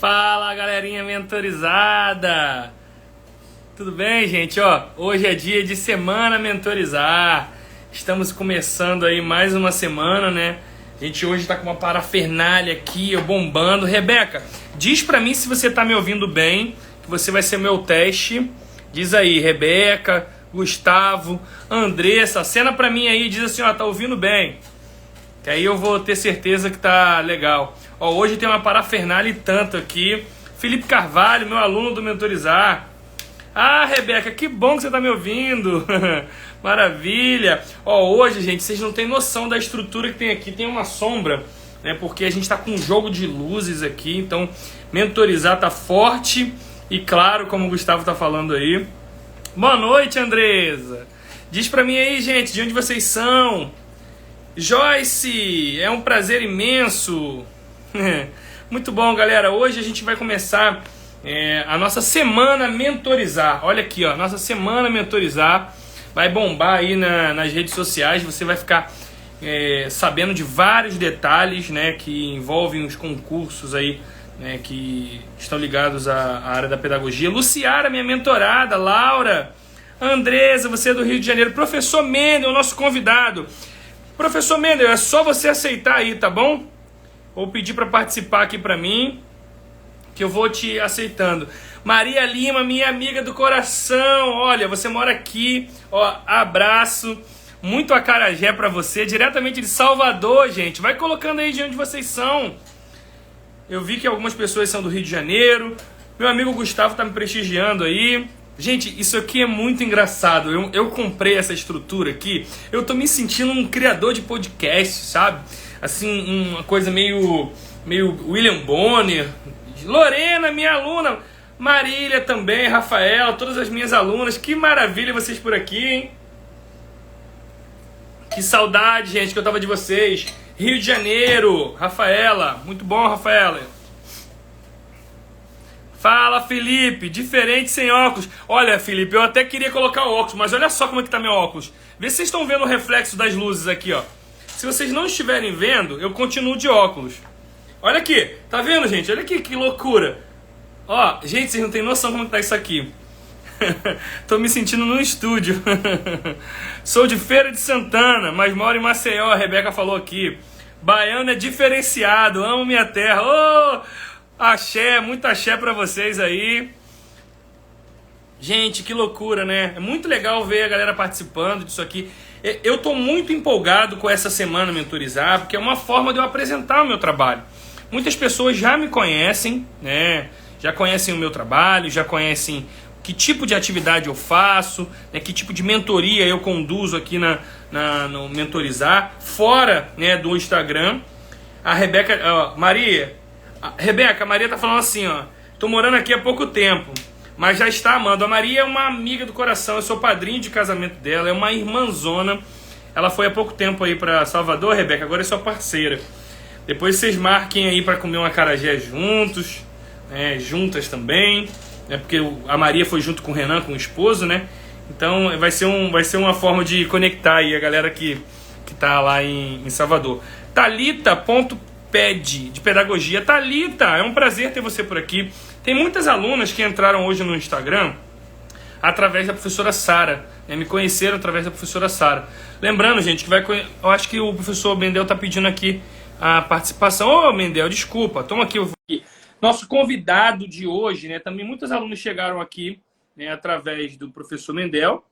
Fala, galerinha mentorizada! Tudo bem, gente? Ó, hoje é dia de Semana Mentorizar. Estamos começando aí mais uma semana, né? A gente hoje tá com uma parafernália aqui, bombando. Rebeca, diz pra mim se você tá me ouvindo bem, que você vai ser meu teste. Diz aí, Rebeca, Gustavo, Andressa, acena pra mim aí, diz assim, ó, tá ouvindo bem. Que aí eu vou ter certeza que tá legal. Ó, hoje tem uma parafernália e tanto aqui. Felipe Carvalho, meu aluno do Mentorizar. Ah, Rebeca, que bom que você tá me ouvindo. Maravilha. Ó, hoje, gente, vocês não têm noção da estrutura que tem aqui. Tem uma sombra, né? Porque a gente tá com um jogo de luzes aqui. Então, Mentorizar tá forte e claro, como o Gustavo tá falando aí. Boa noite, Andresa. Diz pra mim aí, gente, de onde vocês são? Joyce, é um prazer imenso. Muito bom, galera. Hoje a gente vai começar a nossa Semana Mentorizar. Olha aqui, ó, nossa Semana Mentorizar vai bombar aí nas redes sociais. Você vai ficar sabendo de vários detalhes, né, que envolvem os concursos aí, né, que estão ligados à área da pedagogia. Luciara, minha mentorada, Laura, Andresa, você é do Rio de Janeiro, professor Mendel, nosso convidado. Professor Mendel, é só você aceitar aí, tá bom? Vou pedir para participar aqui para mim, que eu vou te aceitando. Maria Lima, minha amiga do coração, olha, você mora aqui, ó, abraço, muito acarajé para você, diretamente de Salvador, gente. Vai colocando aí de onde vocês são. Eu vi que algumas pessoas são do Rio de Janeiro. Meu amigo Gustavo tá me prestigiando aí. Gente, isso aqui é muito engraçado. Eu comprei essa estrutura aqui. Eu tô me sentindo um criador de podcast, sabe? Assim, uma coisa meio William Bonner. Lorena, minha aluna. Marília também, Rafaela, todas as minhas alunas. Que maravilha vocês por aqui, hein? Que saudade, gente, que eu tava de vocês. Rio de Janeiro, Rafaela. Muito bom, Rafaela. Fala, Felipe, diferente sem óculos. Olha, Felipe, eu até queria colocar óculos, mas olha só como é que tá meu óculos. Vê se vocês estão vendo o reflexo das luzes aqui, ó. Se vocês não estiverem vendo, eu continuo de óculos. Olha aqui, tá vendo, gente? Olha aqui, que loucura. Ó, gente, vocês não têm noção como que tá isso aqui. Tô me sentindo no estúdio. Sou de Feira de Santana, mas moro em Maceió, a Rebeca falou aqui. Baiano é diferenciado, amo minha terra. Ô! Axé, muito axé pra vocês aí. Gente, que loucura, né? É muito legal ver a galera participando disso aqui. Eu tô muito empolgado com essa Semana Mentorizar, porque é uma forma de eu apresentar o meu trabalho. Muitas pessoas já me conhecem, né? Já conhecem o meu trabalho, já conhecem que tipo de atividade eu faço, né? Que tipo de mentoria eu conduzo aqui no Mentorizar, fora, né, do Instagram. A Rebeca, ó, Rebeca, a Maria tá falando assim, ó. Tô morando aqui há pouco tempo, mas já está amando. A Maria é uma amiga do coração, eu sou padrinho de casamento dela, é uma irmãzona. Ela foi há pouco tempo aí pra Salvador, Rebeca, agora é sua parceira. Depois vocês marquem aí pra comer um acarajé juntos, né, juntas também, né, porque a Maria foi junto com o Renan, com o esposo, né? Então vai ser uma forma de conectar aí a galera que tá lá em Salvador. Thalita.ped, de pedagogia. Thalita, é um prazer ter você por aqui. Tem muitas alunas que entraram hoje no Instagram através da professora Sara, né? Me conheceram através da professora Sara. Lembrando, gente, que eu acho que o professor Mendel tá pedindo aqui a participação. Ô, Mendel, desculpa, toma aqui. Nosso convidado de hoje, né? Também muitos alunos chegaram aqui, né, através do professor Mendel.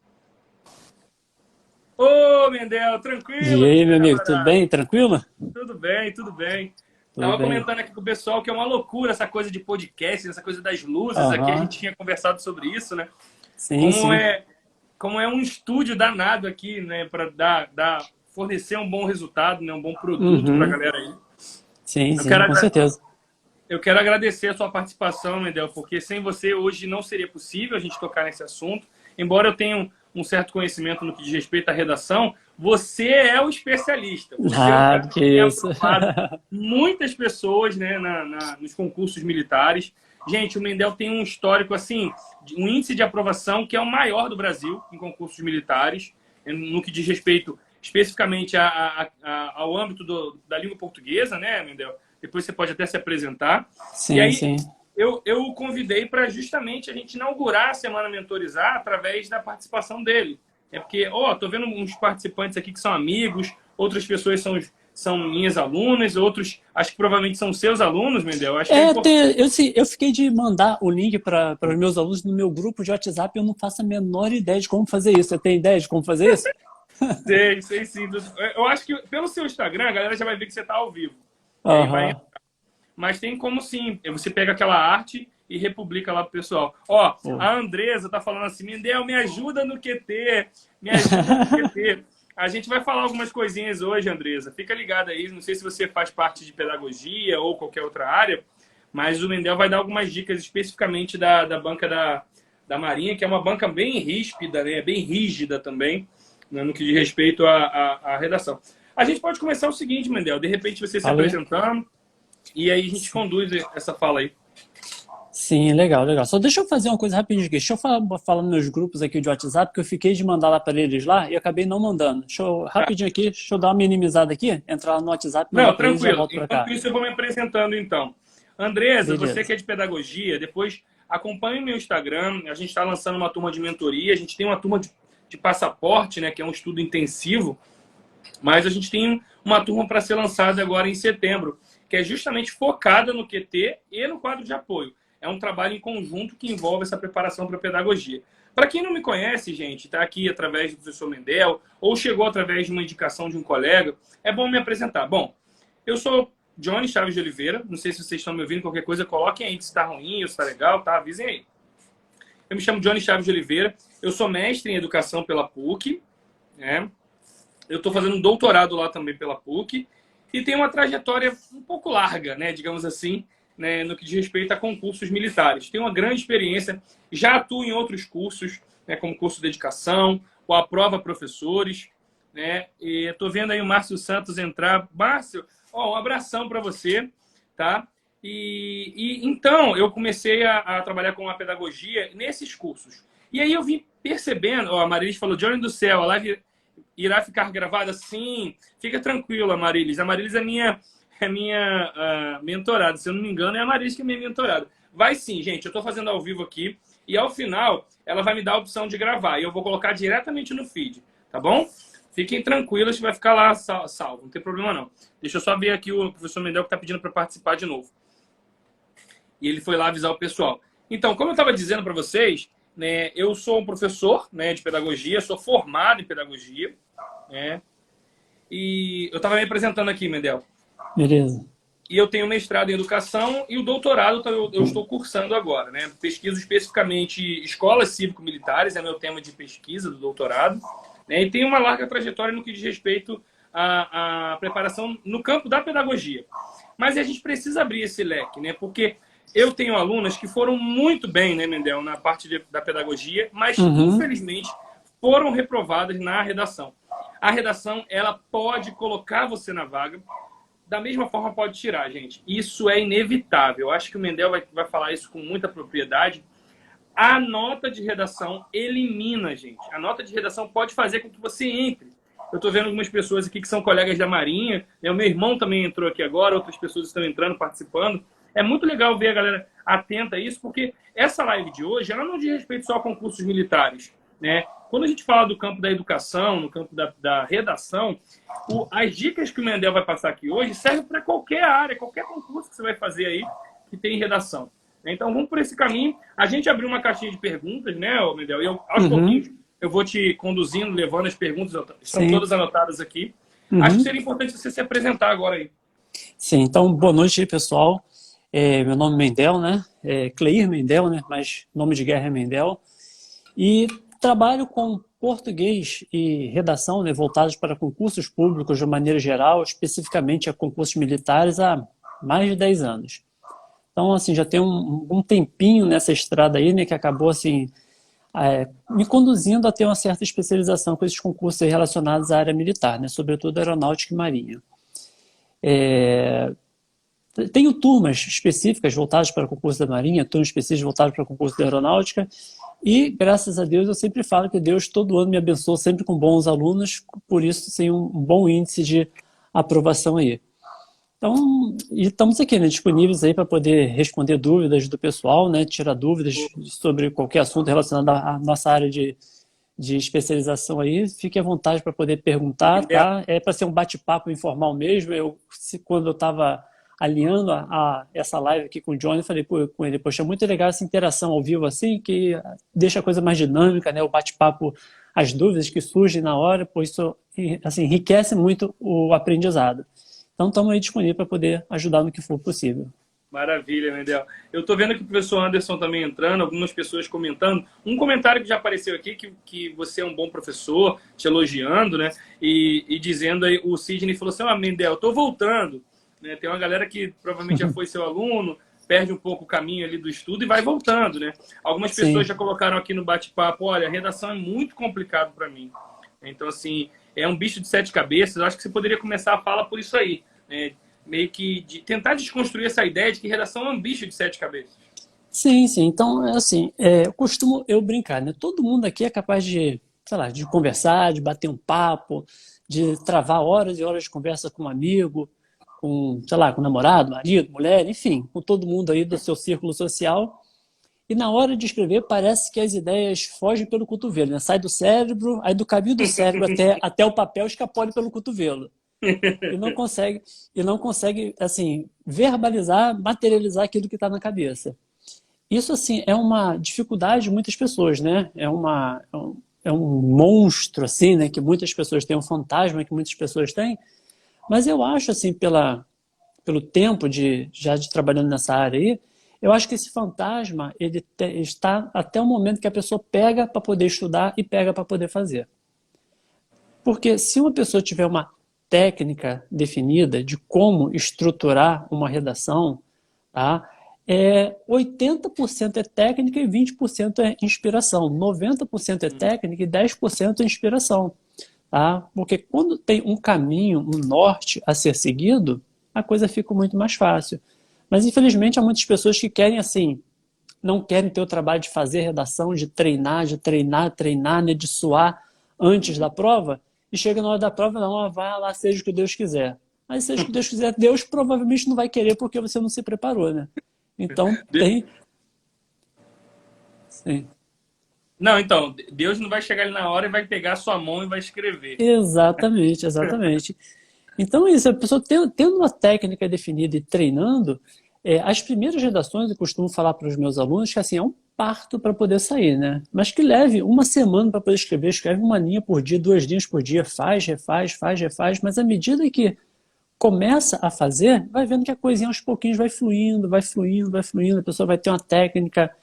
Ô, Mendel, E tranquilo, aí, meu amigo, tudo camarada? bem? Tranquilo? Tudo bem, tudo bem. Tudo Tava bem. comentando aqui com o pessoal que é uma loucura essa coisa de podcast, essa coisa das luzes aqui. A Aham. gente tinha conversado sobre isso, né? Sim, Como sim. é, como é um estúdio danado aqui, né? Para fornecer um bom resultado, né? Um bom produto para a Uhum. galera aí. Sim, Eu sim, quero, com certeza. eu quero agradecer a sua participação, Mendel, porque sem você hoje não seria possível a gente tocar nesse assunto. Embora eu tenha um certo conhecimento no que diz respeito à redação, você é o especialista. Você é o cara Nada, que que tem isso. aprovado muitas pessoas, né, nos concursos militares. Gente, o Mendel tem um histórico, assim, um índice de aprovação que é o maior do Brasil em concursos militares, no que diz respeito especificamente ao âmbito da língua portuguesa, né, Mendel? Depois você pode até se apresentar. E Sim, aí, sim. eu o convidei para justamente a gente inaugurar a Semana Mentorizar através da participação dele. É porque, tô vendo uns participantes aqui que são amigos, outras pessoas são minhas alunas, outros acho que provavelmente são seus alunos, Mendel. Acho que é importante. Eu fiquei de mandar o link para os meus alunos no meu grupo de WhatsApp, eu não faço a menor ideia de como fazer isso. Você tem ideia de como fazer isso? Sei sim. Eu acho que pelo seu Instagram, a galera já vai ver que você está ao vivo. E aí vai. Aham. Mas tem como sim. Você pega aquela arte e republica lá pro pessoal. Ó, Pô. a Andresa tá falando assim, Mendel, me ajuda no QT. Me ajuda no QT. A gente vai falar algumas coisinhas hoje, Andresa. Fica ligada aí. Não sei se você faz parte de pedagogia ou qualquer outra área, mas o Mendel vai dar algumas dicas especificamente da banca da Marinha, que é uma banca bem ríspida, né? Bem rígida também, né? No que diz respeito à redação. A gente pode começar o seguinte, Mendel. De repente você se apresentando e aí a gente conduz essa fala aí. Sim, legal. Só deixa eu fazer uma coisa rapidinho aqui. Deixa eu falar nos meus grupos aqui de WhatsApp, porque eu fiquei de mandar lá para eles lá e acabei não mandando. Rapidinho aqui, deixa eu dar uma minimizada aqui, entrar lá no WhatsApp, mandar para eles e já tranquilo. volto para cá. Enquanto isso, eu vou me apresentando então. Andresa, Beleza. você que é de pedagogia, depois acompanhe meu Instagram. A gente está lançando uma turma de mentoria. A gente tem uma turma de passaporte, né, que é um estudo intensivo, mas a gente tem uma turma para ser lançada agora em setembro, que é justamente focada no QT e no quadro de apoio. É um trabalho em conjunto que envolve essa preparação para a pedagogia. Para quem não me conhece, gente, está aqui através do professor Mendel, ou chegou através de uma indicação de um colega, é bom me apresentar. Bom, eu sou Johnny Chaves de Oliveira, não sei se vocês estão me ouvindo, qualquer coisa, coloquem aí se está ruim ou se está legal, tá? Avisem aí. Eu me chamo Johnny Chaves de Oliveira, eu sou mestre em educação pela PUC, né? Eu estou fazendo um doutorado lá também pela PUC, e tenho uma trajetória um pouco larga, né, digamos assim, né, no que diz respeito a concursos militares. Tenho uma grande experiência, já atuo em outros cursos, né, como curso de dedicação, ou aprova professores, né, e estou vendo aí o Márcio Santos entrar. Márcio, um abração para você, tá? E então eu comecei a trabalhar com a pedagogia nesses cursos. E aí eu vim percebendo, a Marilis falou, Johnny do céu, a live irá ficar gravada? Sim, fica tranquila, Marilis. A Marilis é minha mentorada, se eu não me engano, é a Marilis que é minha mentorada. Vai sim, gente, eu estou fazendo ao vivo aqui e ao final ela vai me dar a opção de gravar e eu vou colocar diretamente no feed, tá bom? Fiquem tranquilos que vai ficar lá salvo, não tem problema não. Deixa eu só ver aqui o professor Mendel que está pedindo para participar de novo. E ele foi lá avisar o pessoal. Então, como eu estava dizendo para vocês, né, eu sou um professor, né, de pedagogia, sou formado em pedagogia, né, e eu estava me apresentando aqui, Mendel. Beleza. E eu tenho mestrado em educação e o doutorado eu estou cursando agora, né? Pesquiso especificamente escolas cívico-militares, é meu tema de pesquisa do doutorado, né? E tenho uma larga trajetória no que diz respeito à preparação no campo da pedagogia. Mas a gente precisa abrir esse leque, né? Porque eu tenho alunas que foram muito bem, né, Mendel, na parte da pedagogia, mas infelizmente foram reprovadas na redação. A redação, ela pode colocar você na vaga, da mesma forma pode tirar, gente. Isso é inevitável. Eu acho que o Mendel vai falar isso com muita propriedade. A nota de redação elimina, gente. A nota de redação pode fazer com que você entre. Eu estou vendo algumas pessoas aqui que são colegas da Marinha. O meu irmão também entrou aqui agora. Outras pessoas estão entrando, participando. É muito legal ver a galera atenta a isso, porque essa live de hoje, ela não diz respeito só a concursos militares, né? Quando a gente fala do campo da educação, no campo da redação, as dicas que o Mendel vai passar aqui hoje servem para qualquer área, qualquer concurso que você vai fazer aí que tem redação. Então vamos por esse caminho. A gente abriu uma caixinha de perguntas, né, Mendel? E aos pouquinhos eu vou te conduzindo, levando as perguntas, estão todas anotadas aqui. Acho que seria importante você se apresentar agora aí. Sim, então boa noite, pessoal. Meu nome é Mendel, né? Cleir Mendel, né? Mas nome de guerra é Mendel. E trabalho com português e redação, né, voltados para concursos públicos de maneira geral, especificamente a concursos militares, há mais de 10 anos. Então, assim, já tem um tempinho nessa estrada aí, né, que acabou, assim, me conduzindo a ter uma certa especialização com esses concursos relacionados à área militar, né, sobretudo aeronáutica e marinha. Tenho turmas específicas voltadas para o concurso da Marinha, turmas específicas voltadas para o concurso da Aeronáutica, e, graças a Deus, eu sempre falo que Deus todo ano me abençoa sempre com bons alunos, por isso tem um bom índice de aprovação aí. Então, e estamos aqui, né, disponíveis aí para poder responder dúvidas do pessoal, né, tirar dúvidas sobre qualquer assunto relacionado à nossa área de especialização aí. Fique à vontade para poder perguntar, tá? É para ser um bate-papo informal mesmo. Quando eu estava alinhando essa live aqui com o Johnny, eu falei com ele, poxa, é muito legal essa interação ao vivo assim, que deixa a coisa mais dinâmica, né? O bate-papo, as dúvidas que surgem na hora, pois isso assim, enriquece muito o aprendizado. Então, estamos aí disponíveis para poder ajudar no que for possível. Maravilha, Mendel. Eu estou vendo que o professor Anderson também entrando, algumas pessoas comentando. Um comentário que já apareceu aqui, que você é um bom professor, te elogiando, né? E dizendo aí, o Sidney falou assim, Mendel, estou voltando. Né? Tem uma galera que provavelmente já foi seu aluno, perde um pouco o caminho ali do estudo e vai voltando, né? Algumas pessoas já colocaram aqui no bate-papo, olha, a redação é muito complicado para mim. Então, assim, é um bicho de 7 cabeças. Eu acho que você poderia começar a fala por isso aí, né? Meio que de tentar desconstruir essa ideia de que redação é um bicho de 7 cabeças. Sim, sim. Então, assim, eu costumo brincar, né? Todo mundo aqui é capaz de, sei lá, de conversar, de bater um papo, de travar horas e horas de conversa com um amigo, com, sei lá, com namorado, marido, mulher, enfim, com todo mundo aí do seu círculo social. E na hora de escrever, parece que as ideias fogem pelo cotovelo, né? Sai do cérebro, aí do caminho do cérebro até o papel escapole pelo cotovelo. E não consegue assim, verbalizar, materializar aquilo que está na cabeça. Isso, assim, é uma dificuldade de muitas pessoas, né? É um monstro, assim, né? Que muitas pessoas têm, um fantasma que muitas pessoas têm. Mas eu acho, assim, pelo tempo já de trabalhando nessa área aí, eu acho que esse fantasma, ele está até o momento que a pessoa pega para poder estudar e pega para poder fazer. Porque se uma pessoa tiver uma técnica definida de como estruturar uma redação, tá? 80% é técnica e 20% é inspiração. 90% é técnica e 10% é inspiração. Tá? Porque quando tem um caminho, um norte a ser seguido, a coisa fica muito mais fácil. Mas, infelizmente, há muitas pessoas que querem, assim, não querem ter o trabalho de fazer redação, de treinar, né, de suar antes da prova, e chega na hora da prova, não, vai lá, seja o que Deus quiser. Mas seja o que Deus quiser, Deus provavelmente não vai querer porque você não se preparou, né? Então, tem... Sim. Não, então, Deus não vai chegar ali na hora e vai pegar a sua mão e vai escrever. Exatamente, exatamente. Então, isso, a pessoa tendo uma técnica definida e treinando, as primeiras redações eu costumo falar para os meus alunos que assim, é um parto para poder sair, né? Mas que leve uma semana para poder escrever, escreve uma linha por dia, 2 linhas por dia, faz, refaz, mas à medida que começa a fazer, vai vendo que a coisinha aos pouquinhos vai fluindo, a pessoa vai ter uma técnica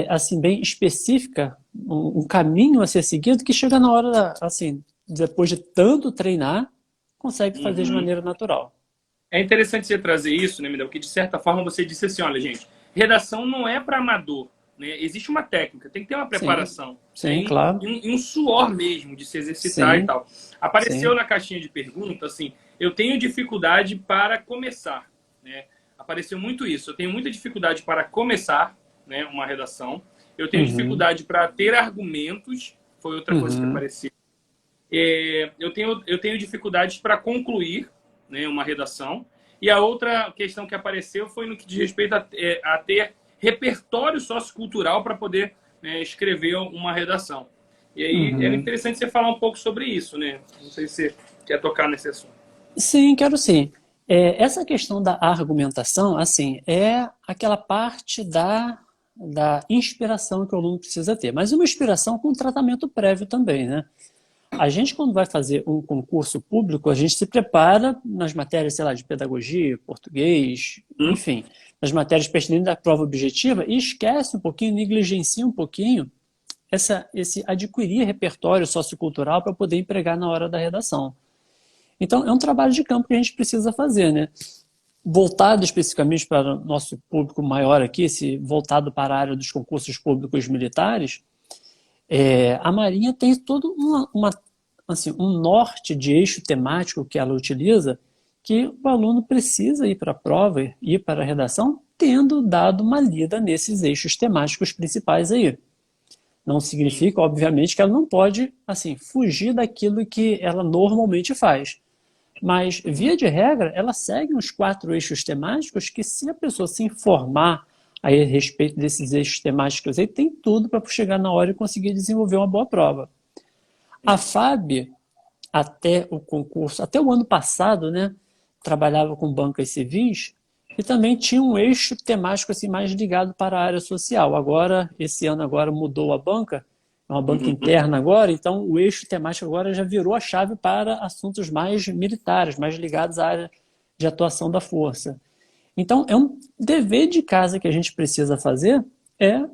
assim, bem específica, um caminho a ser seguido, que chega na hora, assim, depois de tanto treinar, consegue fazer de maneira natural. É interessante você trazer isso, né, Mendel? Porque de certa forma você disse assim, olha, gente, redação não é para amador, né? Existe uma técnica, tem que ter uma preparação. Sim, claro. E um suor mesmo de se exercitar Sim, e tal. Apareceu sim. na caixinha de perguntas assim, eu tenho dificuldade para começar, né? Apareceu muito isso. Eu tenho muita dificuldade para começar, né, uma redação. Eu tenho dificuldade para ter argumentos, foi outra coisa que apareceu. Eu tenho dificuldades para concluir, né, uma redação. E a outra questão que apareceu foi no que diz respeito a ter repertório sociocultural para poder, né, escrever uma redação. E aí era interessante você falar um pouco sobre isso, né? Não sei se você quer tocar nesse assunto. Sim, quero sim. Essa questão da argumentação, assim, é aquela parte da inspiração que o aluno precisa ter. Mas uma inspiração com um tratamento prévio também, né? A gente, quando vai fazer um concurso público, a gente se prepara nas matérias, sei lá, de pedagogia, português, enfim, nas matérias pertinentes da prova objetiva e esquece um pouquinho, negligencia um pouquinho esse adquirir repertório sociocultural para poder empregar na hora da redação. Então, é um trabalho de campo que a gente precisa fazer, né? Voltado especificamente para o nosso público maior aqui, voltado para a área dos concursos públicos militares, a Marinha tem todo assim, um norte de eixo temático que ela utiliza, que o aluno precisa ir para a prova, ir para a redação, tendo dado uma lida nesses eixos temáticos principais aí. Não significa, obviamente, que ela não pode assim, fugir daquilo que ela normalmente faz. Mas, via de regra, ela segue uns 4 eixos temáticos que, se a pessoa se informar aí a respeito desses eixos temáticos, aí tem tudo para chegar na hora e conseguir desenvolver uma boa prova. A FAB, até o concurso, até o ano passado, né, trabalhava com bancas civis e também tinha um eixo temático assim, mais ligado para a área social. Agora, esse ano agora mudou a banca, é uma banca interna agora, então o eixo temático agora já virou a chave para assuntos mais militares, mais ligados à área de atuação da força. Então, é um dever de casa que a gente precisa fazer, é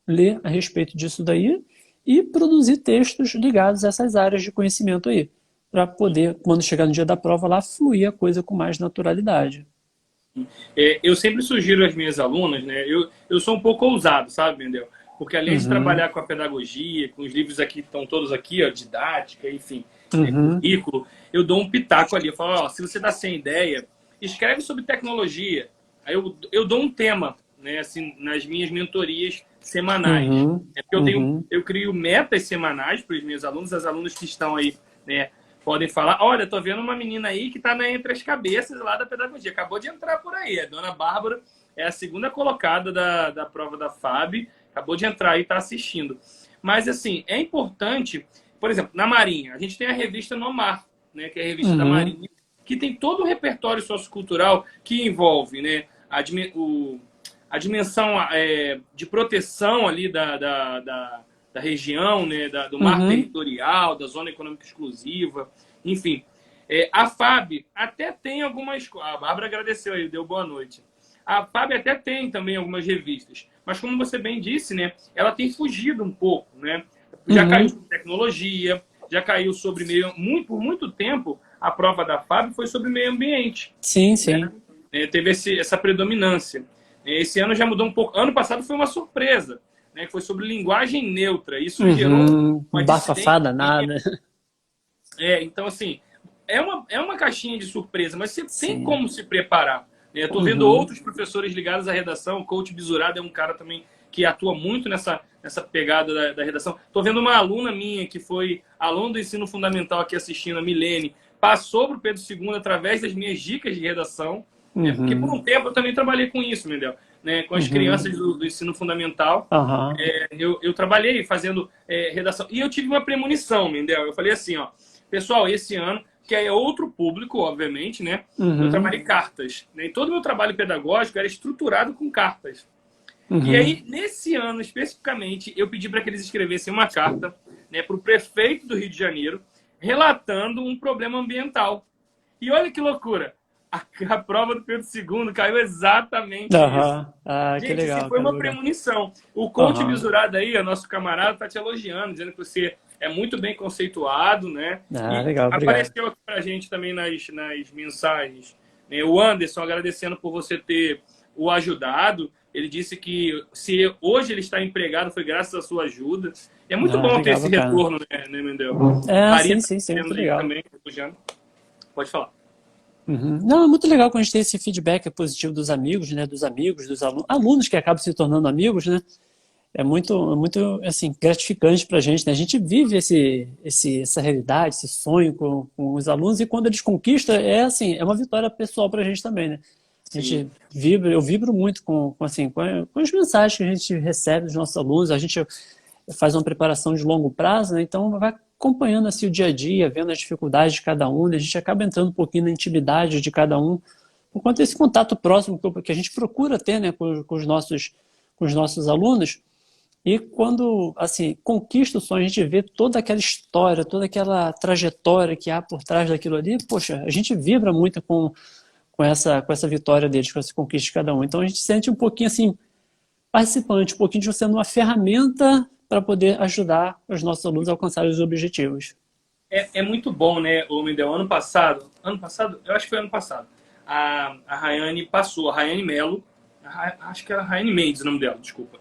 ler a respeito disso daí e produzir textos ligados a essas áreas de conhecimento aí, para poder, quando chegar no dia da prova lá, fluir a coisa com mais naturalidade. Eu sempre sugiro às minhas alunas, né? Eu sou um pouco ousado, sabe, Mendel? Porque além de trabalhar com a pedagogia, com os livros aqui, estão todos aqui, ó, didática, enfim, currículo, eu dou um pitaco ali. Eu falo, ó, se você dá sem ideia, escreve sobre tecnologia. Aí eu dou um tema, né, assim, nas minhas mentorias semanais. É porque eu crio metas semanais para os meus alunos, as alunas que estão aí, né, podem falar, olha, tô vendo uma menina aí que está entre as cabeças lá da pedagogia, acabou de entrar por aí, a dona Bárbara é a segunda colocada da prova da FAB, acabou de entrar e está assistindo. Mas, assim, é importante, por exemplo, na Marinha, a gente tem a revista No Mar, né, que é a revista da Marinha, que tem todo o repertório sociocultural que envolve, né, a dimensão de proteção ali da região, né, do mar territorial, da zona econômica exclusiva, enfim. A FAB até tem algumas... A Bárbara agradeceu aí, deu boa noite. A FAB até tem também algumas revistas, mas como você bem disse, né, ela tem fugido um pouco, né? Já caiu sobre tecnologia, já caiu sobre por muito tempo, a prova da FAB foi sobre meio ambiente. Sim, sim. Né? Teve essa predominância. Esse ano já mudou um pouco. Ano passado foi uma surpresa, né? Que foi sobre linguagem neutra. Isso gerou uma bafafada nada. Então, assim, é uma caixinha de surpresa, mas você tem como se preparar. Né? Eu tô vendo outros professores ligados à redação. O coach Bisurado é um cara também que atua muito nessa pegada da redação. Tô vendo uma aluna minha que foi aluna do ensino fundamental aqui assistindo, a Milene, passou para o Pedro II através das minhas dicas de redação. Né? Porque por um tempo eu também trabalhei com isso, Mendel. Né? Com as crianças do ensino fundamental. Eu trabalhei fazendo redação. E eu tive uma premonição, Mendel. Eu falei assim, ó, pessoal, esse ano, que é outro público, obviamente, né? Eu trabalhei cartas. Né? E todo o meu trabalho pedagógico era estruturado com cartas. E aí, nesse ano especificamente, eu pedi para que eles escrevessem uma carta, né, para o prefeito do Rio de Janeiro, relatando um problema ambiental. E olha que loucura! A prova do Pedro II caiu exatamente isso. Gente, que legal, assim, foi uma premonição. O coach Bisurado aí, o nosso camarada, está te elogiando, dizendo que você é muito bem conceituado, né? Legal, apareceu aqui pra gente também nas mensagens, né? O Anderson agradecendo por você ter o ajudado. Ele disse que se hoje ele está empregado foi graças à sua ajuda. E é muito bom ter esse retorno, né, Mendel? Sim, muito legal. Também, pode falar. Não, é muito legal quando a gente tem esse feedback positivo dos amigos, né, dos alunos que acabam se tornando amigos, né? É muito assim, gratificante para a gente, né? A gente vive essa realidade, esse sonho com os alunos, e quando eles conquistam, é uma vitória pessoal para a gente também, né? A gente eu vibro muito com as mensagens que a gente recebe dos nossos alunos. A gente faz uma preparação de longo prazo, né? Então vai acompanhando assim o dia a dia, vendo as dificuldades de cada um, né? A gente acaba entrando um pouquinho na intimidade de cada um, enquanto esse contato próximo que a gente procura ter, né, com os nossos alunos. E quando assim conquista o sonho, a gente vê toda aquela história, toda aquela trajetória que há por trás daquilo ali. Poxa, a gente vibra muito com essa vitória deles, com essa conquista de cada um. Então a gente sente um pouquinho assim, participante, um pouquinho de sendo uma ferramenta para poder ajudar os nossos alunos a alcançarem os objetivos. É muito bom, né, Mendel? Ano passado, eu acho que foi ano passado, a Rayane passou, a Rayane Melo, acho que era a Rayane Mendes o nome dela, desculpa.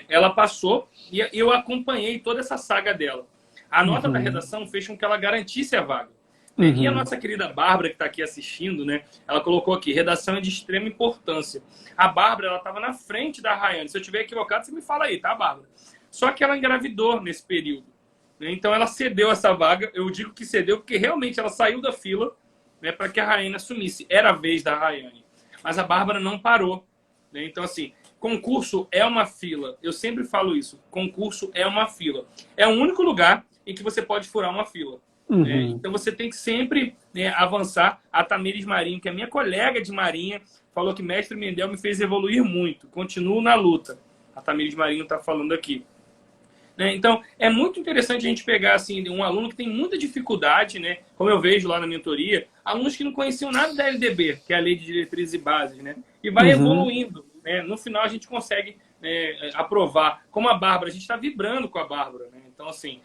Ela passou e eu acompanhei toda essa saga dela. A nota da redação fez com que ela garantisse a vaga. E a nossa querida Bárbara, que está aqui assistindo, né, ela colocou aqui, redação é de extrema importância. A Bárbara, ela estava na frente da Rayane. Se eu estiver equivocado, você me fala aí, tá, Bárbara? Só que ela engravidou nesse período. né? Então ela cedeu essa vaga. Eu digo que cedeu porque realmente ela saiu da fila, né, para que a Rayane assumisse. Era a vez da Rayane. Mas a Bárbara não parou, né? Então, assim, concurso é uma fila. Eu sempre falo isso. Concurso é uma fila. É o único lugar em que você pode furar uma fila. Né? Uhum. Então você tem que sempre, né, avançar. A Tamires Marinho, que é minha colega de Marinha, falou que mestre Mendel me fez evoluir muito. Continuo na luta. A Tamires Marinho está falando aqui. Né? Então, é muito interessante a gente pegar assim, um aluno que tem muita dificuldade, né? Como eu vejo lá na mentoria, alunos que não conheciam nada da LDB, que é a Lei de Diretrizes e Bases, né? E vai Uhum. evoluindo. Né? No final, a gente consegue, né, aprovar. Como a Bárbara, a gente está vibrando com a Bárbara. Né? Então, assim,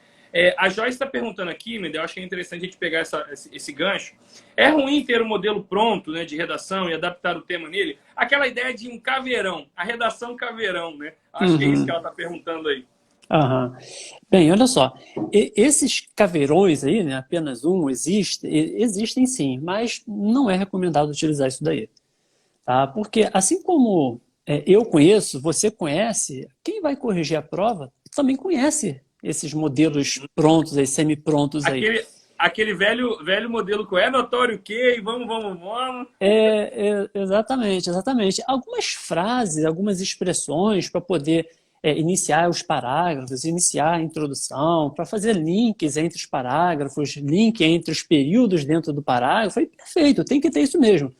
a Joyce está perguntando aqui, Mendel, acho que é interessante a gente pegar esse gancho. É ruim ter o modelo pronto, né, de redação e adaptar o tema nele? Aquela ideia de um caveirão, a redação caveirão, né? Acho que é isso que Uhum. ela está perguntando aí. Aham. Bem, olha só, esses caveirões aí, né, apenas um existe, existem sim, mas não é recomendado utilizar isso daí, tá? Porque assim como eu conheço, você conhece, quem vai corrigir a prova também conhece esses modelos prontos aí, semi-prontos aí. Aquele velho modelo que é notório que, vamos. Exatamente, exatamente. Algumas frases, algumas expressões para poder iniciar os parágrafos, iniciar a introdução, para fazer links entre os parágrafos, link entre os períodos dentro do parágrafo, é perfeito, tem que ter isso mesmo.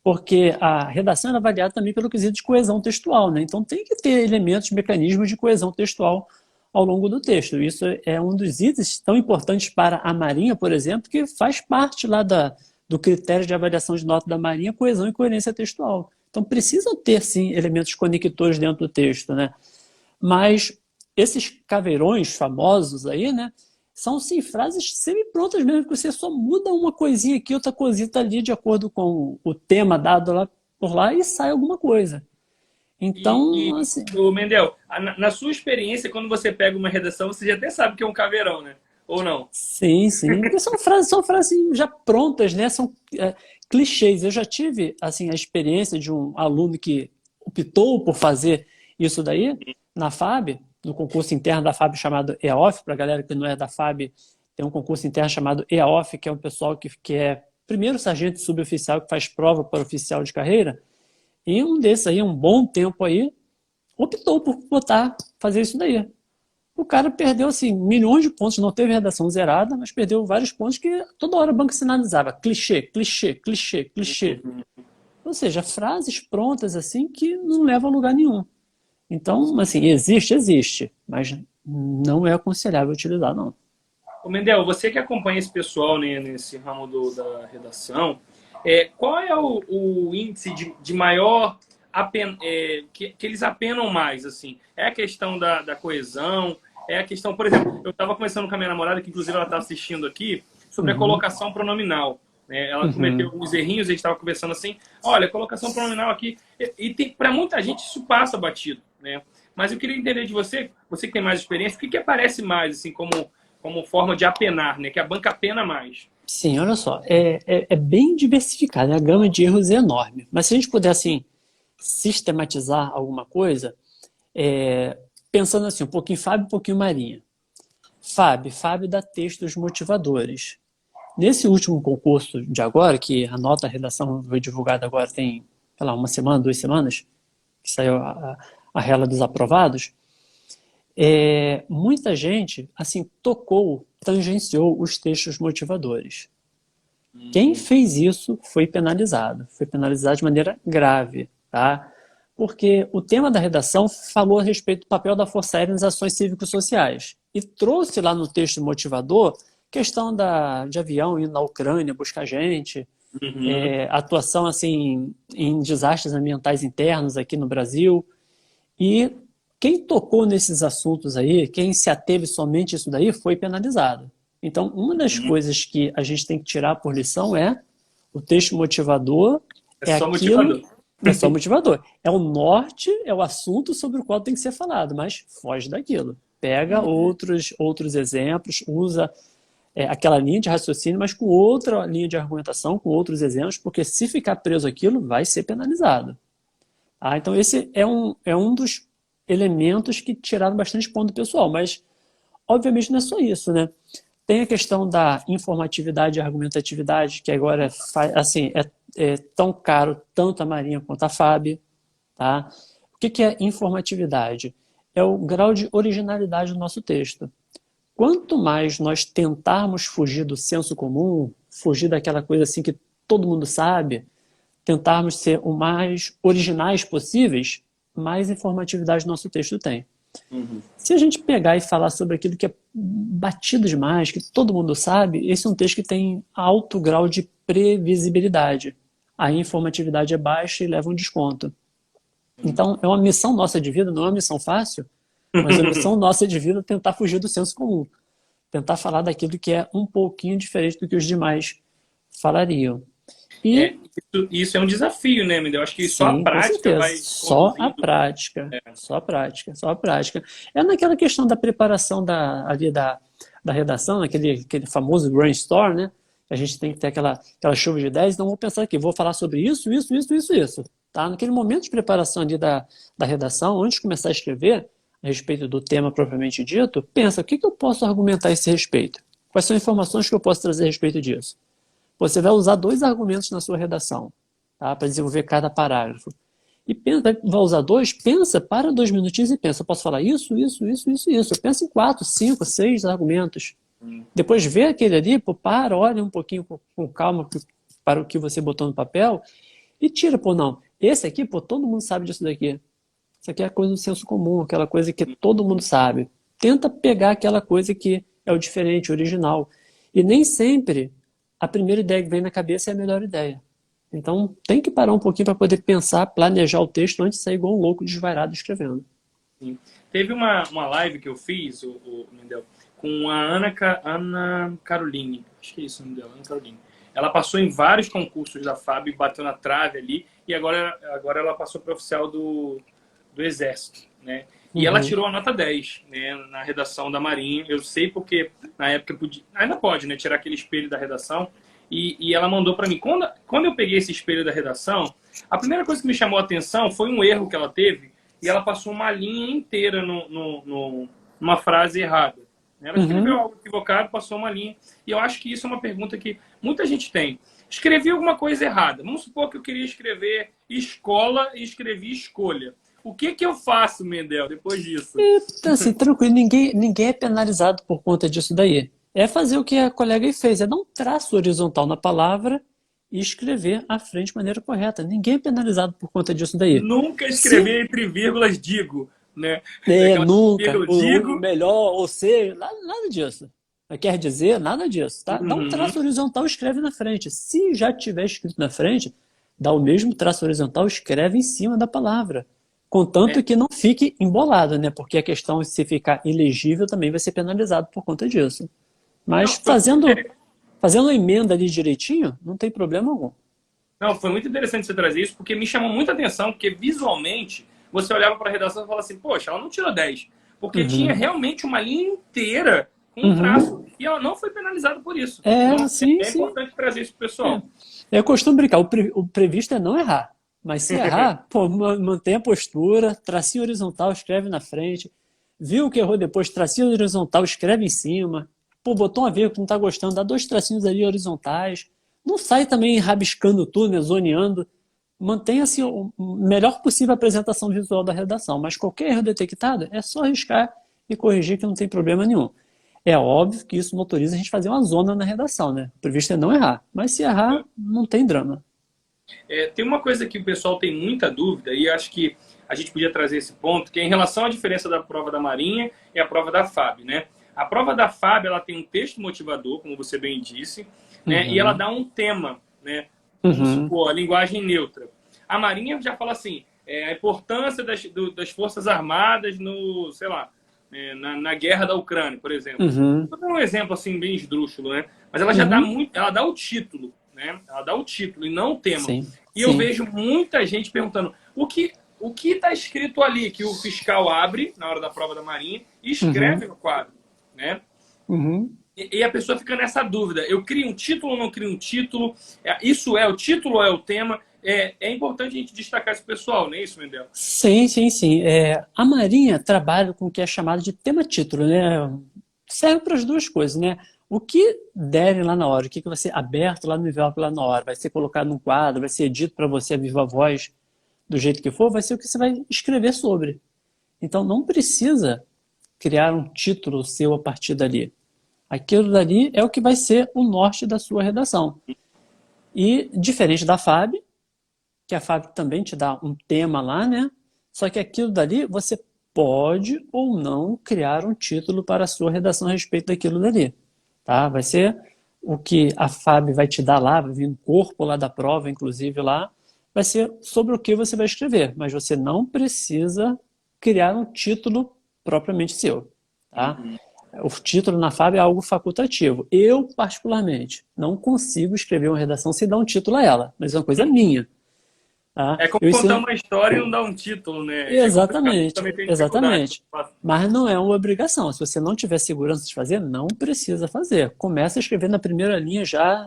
Porque a redação é avaliada também pelo quesito de coesão textual, né? Então tem que ter elementos, mecanismos de coesão textual ao longo do texto. Isso é um dos itens tão importantes para a Marinha, por exemplo, que faz parte lá do critério de avaliação de nota da Marinha, coesão e coerência textual. Então precisam ter, sim, elementos conectores dentro do texto, né? Mas esses caveirões famosos aí, né? São, sim, frases semi-prontas mesmo, que você só muda uma coisinha aqui, outra coisita ali, de acordo com o tema dado lá por lá, e sai alguma coisa. Então, assim, O Mendel, na sua experiência, quando você pega uma redação, você já até sabe que é um caveirão, né? Ou não? sim, sim. Porque são frases já prontas, né? São clichês. Eu já tive assim a experiência de um aluno que optou por fazer isso daí na FAB, no concurso interno da FAB chamado EOF, para a galera que não é da FAB, tem um concurso interno chamado EOF, que é um pessoal que é primeiro sargento suboficial que faz prova para oficial de carreira. E um desses aí, um bom tempo aí, optou por botar, fazer isso daí. O cara perdeu, assim, milhões de pontos, não teve redação zerada, mas perdeu vários pontos que toda hora o banco sinalizava. Clichê, clichê, clichê, clichê. Ou seja, frases prontas, assim, que não levam a lugar nenhum. Então, assim, existe, mas não é aconselhável utilizar, não. Ô Mendel, você que acompanha esse pessoal, né, nesse ramo da redação, qual é o índice de maior que eles apenam mais, assim? É a questão da coesão, é a questão, por exemplo, eu estava conversando com a minha namorada, que inclusive ela está assistindo aqui, sobre a Uhum, colocação pronominal. Né? Ela cometeu uhum. alguns errinhos, a gente estava conversando assim, olha, colocação pronominal aqui, e para muita gente isso passa batido, né? Mas eu queria entender de você, você que tem mais experiência, o que aparece mais, assim, como forma de apenar, né? Que a banca apena mais. Sim, olha só, é bem diversificado, né? A gama de erros é enorme. Mas se a gente puder, assim, sistematizar alguma coisa, pensando assim, um pouquinho Fábio, um pouquinho Marinha. Fábio dá textos motivadores. Nesse último concurso de agora, que a nota a redação foi divulgada agora tem, sei lá, uma semana, 2 semanas, que saiu a rela dos aprovados, muita gente, assim, tocou, tangenciou os textos motivadores. Quem fez isso foi penalizado de maneira grave, tá? Porque o tema da redação falou a respeito do papel da Força Aérea nas ações cívico-sociais e trouxe lá no texto motivador questão de avião indo na Ucrânia buscar gente, Uhum. atuação assim em desastres ambientais internos aqui no Brasil. E quem tocou nesses assuntos aí, quem se ateve somente a isso daí, foi penalizado. Então, uma das Uhum. coisas que a gente tem que tirar por lição é o texto motivador É é só aquilo, motivador. é só motivador. É o norte, é o assunto sobre o qual tem que ser falado, mas foge daquilo. Pega Uhum. outros exemplos, usa aquela linha de raciocínio, mas com outra linha de argumentação, com outros exemplos, porque se ficar preso aquilo, vai ser penalizado. Então, esse é um dos elementos que tiraram bastante ponto do pessoal, mas obviamente, não é só isso, né? Tem a questão da informatividade e argumentatividade, que agora assim, é tão caro tanto a Marinha quanto a FAB. Tá? O que é informatividade? É o grau de originalidade do nosso texto. Quanto mais nós tentarmos fugir do senso comum, fugir daquela coisa assim que todo mundo sabe, tentarmos ser o mais originais possíveis, mais informatividade nosso texto tem. Uhum. Se a gente pegar e falar sobre aquilo que é batido demais, que todo mundo sabe, esse é um texto que tem alto grau de previsibilidade. A informatividade é baixa e leva um desconto. Então, é uma missão nossa de vida, não é uma missão fácil, mas é uma missão nossa de vida tentar fugir do senso comum. Tentar falar daquilo que é um pouquinho diferente do que os demais falariam. E Isso é um desafio, né, Mendel? Acho que só a sim, com prática certeza. vai Só a conduzindo. prática. Só a prática. Só a prática. É naquela questão da preparação ali da redação, aquele famoso brainstorm, né? A gente tem que ter aquela chuva de ideias. Então, vou pensar aqui, vou falar sobre isso, isso, isso, isso, isso. Tá? Naquele momento de preparação ali da redação, antes de começar a escrever, a respeito do tema propriamente dito, pensa, o que eu posso argumentar a esse respeito? Quais são as informações que eu posso trazer a respeito disso? Você vai usar 2 argumentos na sua redação, tá? Para desenvolver cada parágrafo. E pensa, vai usar 2, pensa, para 2 minutinhos e pensa, eu posso falar isso, isso, isso, isso, isso. Pensa em 4, 5, 6 argumentos. Depois vê aquele ali, pô, olha um pouquinho com calma para o que você botou no papel e tira, não, esse aqui, todo mundo sabe disso daqui. Isso aqui é a coisa do senso comum, aquela coisa que todo mundo sabe. Tenta pegar aquela coisa que é o diferente, o original. E nem sempre a primeira ideia que vem na cabeça é a melhor ideia. Então, tem que parar um pouquinho para poder pensar, planejar o texto antes de sair igual um louco desvairado escrevendo. Sim. Teve uma live que eu fiz, o Mendel, com a Ana Caroline. Acho que é isso o nome dela, Ana Caroline. Ela passou em vários concursos da FAB, bateu na trave ali, e agora ela passou para oficial do Exército, né? E ela tirou a nota 10, né, na redação da Marinha. Eu sei porque na época podia, ainda pode, né, tirar aquele espelho da redação. E ela mandou para mim. Quando eu peguei esse espelho da redação, a primeira coisa que me chamou a atenção foi um erro que ela teve, e ela passou uma linha inteira numa frase errada. Ela escreveu algo equivocado, passou uma linha. E eu acho que isso é uma pergunta que muita gente tem. Escrevi alguma coisa errada. Vamos supor que eu queria escrever escola e escrevi escolha. O que eu faço, Mendel, depois disso? Então, assim, tranquilo, ninguém é penalizado por conta disso daí. É fazer o que a colega aí fez, é dar um traço horizontal na palavra e escrever à frente de maneira correta. Ninguém é penalizado por conta disso daí. Nunca escrever entre vírgulas digo, né? Nunca. Digo. O melhor, ou seja, nada disso. Quer dizer, nada disso, tá? Dá um traço horizontal, escreve na frente. Se já tiver escrito na frente, dá o mesmo traço horizontal, escreve em cima da palavra. Contanto que não fique embolado, né? Porque a questão de se ficar ilegível também vai ser penalizado por conta disso. Mas fazendo a emenda ali direitinho, não tem problema algum. Não, foi muito interessante você trazer isso, porque me chamou muita atenção, porque visualmente você olhava para a redação e falava assim, poxa, ela não tirou 10. Porque tinha realmente uma linha inteira com um traço, e ela não foi penalizada por isso. Então, sim. Importante trazer isso pro pessoal. Eu costumo brincar, o previsto é não errar. Mas se errar, mantém a postura, tracinho horizontal, escreve na frente. Viu que errou depois, tracinho horizontal, escreve em cima. Botou uma vírgula que não está gostando, dá 2 tracinhos ali horizontais. Não sai também rabiscando tudo, né, zoneando. Mantenha assim, o melhor possível a apresentação visual da redação. Mas qualquer erro detectado, é só arriscar e corrigir que não tem problema nenhum. É óbvio que isso não autoriza a gente fazer uma zona na redação, né? O previsto é não errar. Mas se errar, não tem drama. Tem uma coisa que o pessoal tem muita dúvida, e acho que a gente podia trazer esse ponto, que é em relação à diferença da prova da Marinha e a prova da FAB, né? A prova da FAB, ela tem um texto motivador, como você bem disse, né? E ela dá um tema, né? Vamos supor, a linguagem neutra. A Marinha já fala assim, a importância das Forças Armadas no, sei lá, na guerra da Ucrânia, por exemplo. Vou dar um exemplo assim, bem esdrúxulo, né? Mas ela já dá ela dá o título, né? Ela dá o título e não o tema. Eu vejo muita gente perguntando o que está escrito ali, que o fiscal abre na hora da prova da Marinha e escreve no quadro, né? E a pessoa fica nessa dúvida. Eu crio um título ou não crio um título? Isso é o título ou é o tema? É importante a gente destacar esse pessoal, não é isso, Mendel? Sim. A Marinha trabalha com o que é chamado de tema-título, né? serve para as duas coisas, né? O que derem lá na hora, o que vai ser aberto lá no envelope lá na hora, vai ser colocado num quadro, vai ser dito para você a viva voz do jeito que for, vai ser o que você vai escrever sobre. Então não precisa criar um título seu a partir dali. Aquilo dali é o que vai ser o norte da sua redação. E diferente da FAB, que a FAB também te dá um tema lá, né? Só que aquilo dali você pode ou não criar um título para a sua redação a respeito daquilo dali. Tá? Vai ser o que a FAB vai te dar lá, vai vir um corpo lá da prova, inclusive lá, vai ser sobre o que você vai escrever, mas você não precisa criar um título propriamente seu. Tá? O título na FAB é algo facultativo. Eu, particularmente, não consigo escrever uma redação sem dar um título a ela, mas é uma coisa minha. Tá? É como contar uma história e não dar um título, né? Exatamente, exatamente. Mas não é uma obrigação. Se você não tiver segurança de fazer, não precisa fazer. Começa a escrever na primeira linha já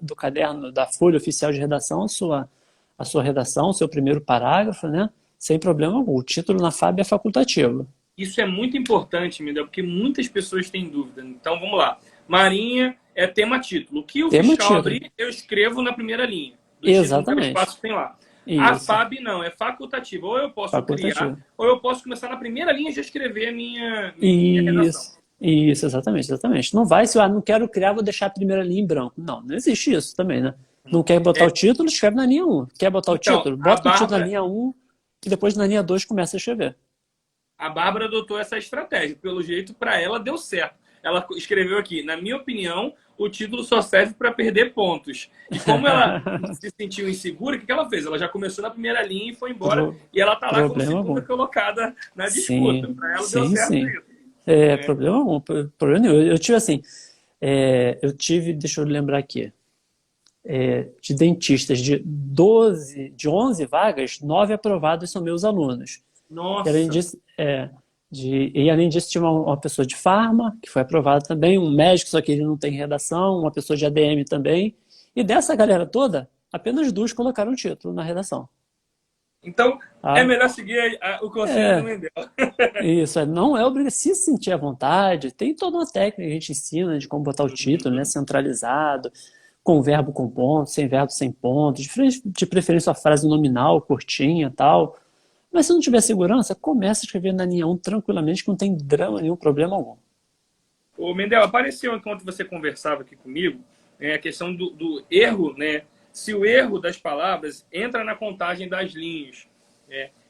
do caderno, da folha oficial de redação, a sua redação, o seu primeiro parágrafo, né? Sem problema algum. O título na FAB é facultativo. Isso é muito importante, Mindel, porque muitas pessoas têm dúvida. Então, vamos lá. Marinha é tema-título. O que o fiscal abrir, eu escrevo na primeira linha. Exatamente. Espaço que tem lá. Isso. A FAB não, é facultativa. Ou eu posso criar, ou eu posso começar na primeira linha e já escrever a minha redação. Isso, exatamente. Não vai se eu não quero criar, vou deixar a primeira linha em branco. Não existe isso também, né? Não quer botar o título, escreve na linha 1. Quer botar o título? Bota o título na linha 1 e depois na linha 2 começa a escrever. A Bárbara adotou essa estratégia. Pelo jeito, para ela deu certo. Ela escreveu aqui, na minha opinião, o título só serve para perder pontos. E como ela se sentiu insegura, o que ela fez? Ela já começou na primeira linha e foi embora. E ela está lá como segunda colocada na disputa. Para ela deu certo isso. Problema algum. Problema nenhum. Eu tive assim, deixa eu lembrar aqui, de dentistas de 11 vagas, 9 aprovados são meus alunos. Nossa! E além disso, tinha uma pessoa de farma, que foi aprovada também, um médico, só que ele não tem redação, uma pessoa de ADM também. E dessa galera toda, apenas 2 colocaram o título na redação. Então, é melhor seguir o conselho do Mendel. Isso, não é obrigação. Se sentir à vontade, tem toda uma técnica que a gente ensina de como botar o título, né, centralizado, com verbo com ponto, sem verbo sem ponto, de preferência a frase nominal, curtinha e tal. Mas se não tiver segurança, começa a escrever na linha 1 tranquilamente, que não tem drama nenhum, problema algum. Ô Mendel, apareceu enquanto você conversava aqui comigo, a questão do erro, né? Se o erro das palavras entra na contagem das linhas.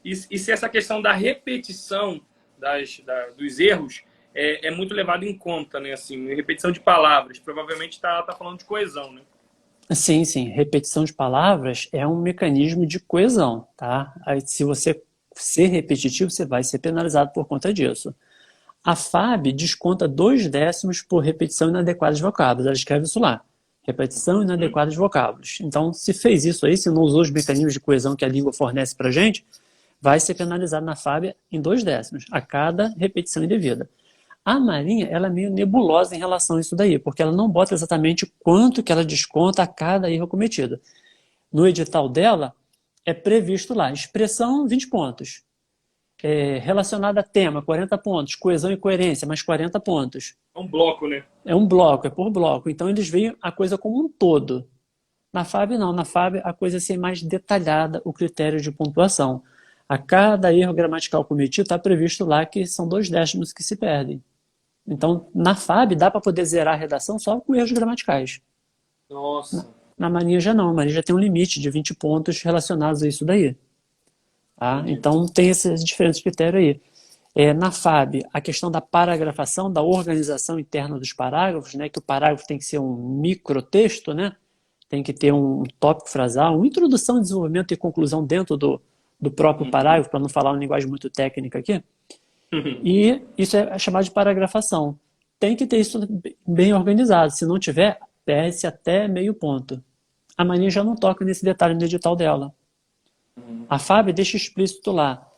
E se essa questão da repetição dos erros é muito levado em conta, né? Assim, repetição de palavras. Provavelmente tá falando de coesão, né? Sim. Repetição de palavras é um mecanismo de coesão, tá? Aí, se você ser repetitivo, você vai ser penalizado por conta disso. A FAB desconta 2 décimos por repetição inadequada de vocábulos. Ela escreve isso lá. Repetição inadequada de vocábulos. Então, se fez isso aí, se não usou os mecanismos de coesão que a língua fornece pra gente, vai ser penalizado na FAB em 2 décimos a cada repetição indevida. A Marinha, ela é meio nebulosa em relação a isso daí, porque ela não bota exatamente quanto que ela desconta a cada erro cometido. No edital dela, é previsto lá, expressão, 20 pontos. Relacionada a tema, 40 pontos. Coesão e coerência, mais 40 pontos. É um bloco, né? É um bloco, é por bloco. Então, eles veem a coisa como um todo. Na FAB, não. Na FAB, a coisa é ser mais detalhada, o critério de pontuação. A cada erro gramatical cometido, está previsto lá que são 2 décimos que se perdem. Então, na FAB, dá para poder zerar a redação só com erros gramaticais. Nossa! Na Marinha já não. A Marinha já tem um limite de 20 pontos relacionados a isso daí. Tá? Então, tem esses diferentes critérios aí. Na FAB, a questão da paragrafação, da organização interna dos parágrafos, né, que o parágrafo tem que ser um microtexto, né, tem que ter um tópico frasal, uma introdução, desenvolvimento e conclusão dentro do próprio parágrafo, para não falar uma linguagem muito técnica aqui. E isso é chamado de paragrafação. Tem que ter isso bem organizado. Se não tiver, perde-se até meio ponto. A Marinha já não toca nesse detalhe no edital dela. A FAB deixa explícito lá.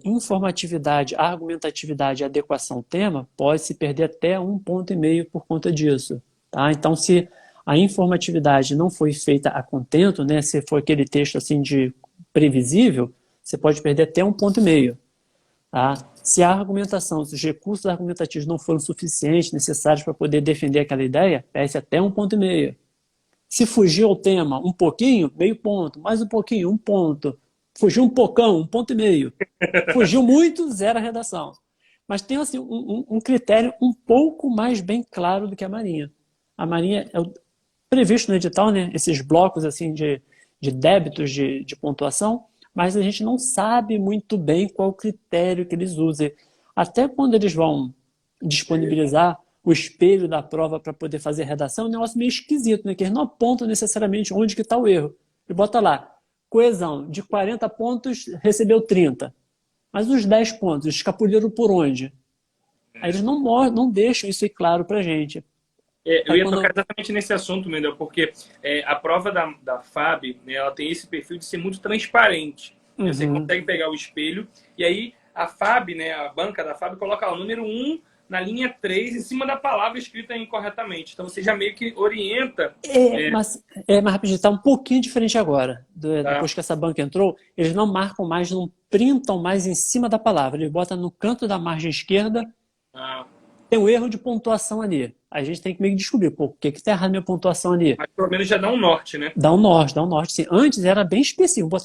Informatividade, argumentatividade e adequação ao tema pode se perder até 1,5 ponto por conta disso. Tá? Então, se a informatividade não foi feita a contento, né, se for aquele texto assim de previsível, você pode perder até 1,5 ponto. Tá? Se a argumentação, se os recursos argumentativos não foram suficientes, necessários para poder defender aquela ideia, perde até 1,5 ponto. Se fugiu ao tema um pouquinho, meio ponto. Mais um pouquinho, 1 ponto. Fugiu um pocão, 1,5 ponto. Fugiu muito, zero a redação. Mas tem assim, um critério um pouco mais bem claro do que a Marinha. A Marinha é previsto no edital, né, esses blocos assim, de débitos de pontuação, mas a gente não sabe muito bem qual o critério que eles usam. Até quando eles vão disponibilizar o espelho da prova para poder fazer redação, é um negócio meio esquisito, né? Que eles não apontam necessariamente onde que está o erro. Ele bota lá, coesão, de 40 pontos, recebeu 30. Mas os 10 pontos, escapuliram por onde? Aí eles não deixam isso aí claro para a gente. Eu ia tocar exatamente nesse assunto, Mendel, porque a prova da FAB, né, ela tem esse perfil de ser muito transparente. Uhum. Você consegue pegar o espelho, e aí a FAB, né, a banca da FAB, coloca lá o número 1 na linha 3, em cima da palavra escrita incorretamente. Então você já meio que orienta... Mas rapidinho, está um pouquinho diferente agora. Depois que essa banca entrou, eles não marcam mais, não printam mais em cima da palavra. Eles botam no canto da margem esquerda, tem um erro de pontuação ali. A gente tem que meio que descobrir, pô, o que está errado na minha pontuação ali? Mas pelo menos já dá um norte, né? Dá um norte. Sim. Antes era bem específico,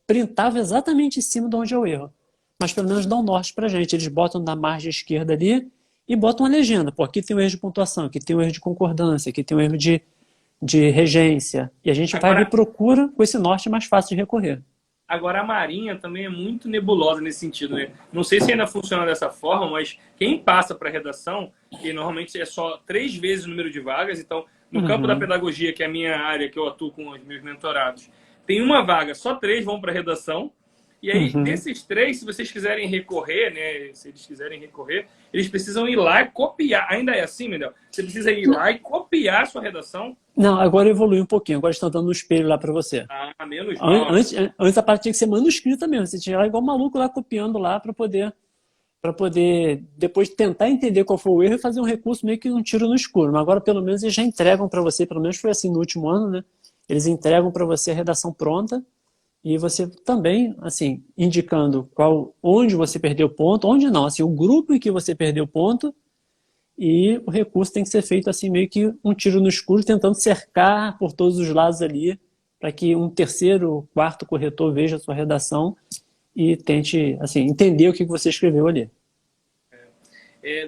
printava exatamente em cima de onde é o erro. Mas pelo menos dá um norte pra gente. Eles botam na margem esquerda ali e botam uma legenda. Pô, aqui tem um erro de pontuação, aqui tem um erro de concordância, aqui tem um erro de regência. E a gente vai e procura com esse norte mais fácil de recorrer. Agora, a Marinha também é muito nebulosa nesse sentido, né? Não sei se ainda funciona dessa forma, mas quem passa para redação, que normalmente é só 3 vezes o número de vagas, então, no campo da pedagogia, que é a minha área, que eu atuo com os meus mentorados, tem uma vaga, só 3 vão para redação. E aí, desses 3, se vocês quiserem recorrer, né? Se eles quiserem recorrer, eles precisam ir lá e copiar. Ainda é assim, Mendel? Você precisa ir lá e copiar a sua redação? Não, agora evoluiu um pouquinho. Agora estão dando um espelho lá para você. Menos mal. Antes a parte tinha que ser manuscrita mesmo. Você tinha lá igual maluco lá copiando lá para poder depois tentar entender qual foi o erro e fazer um recurso meio que um tiro no escuro. Mas agora pelo menos eles já entregam para você, pelo menos foi assim no último ano, né? Eles entregam para você a redação pronta e você também, assim, indicando onde você perdeu ponto, onde não, assim, o grupo em que você perdeu ponto. E o recurso tem que ser feito assim, meio que um tiro no escuro, tentando cercar por todos os lados ali, para que um terceiro, quarto corretor veja a sua redação e tente assim, entender o que você escreveu ali.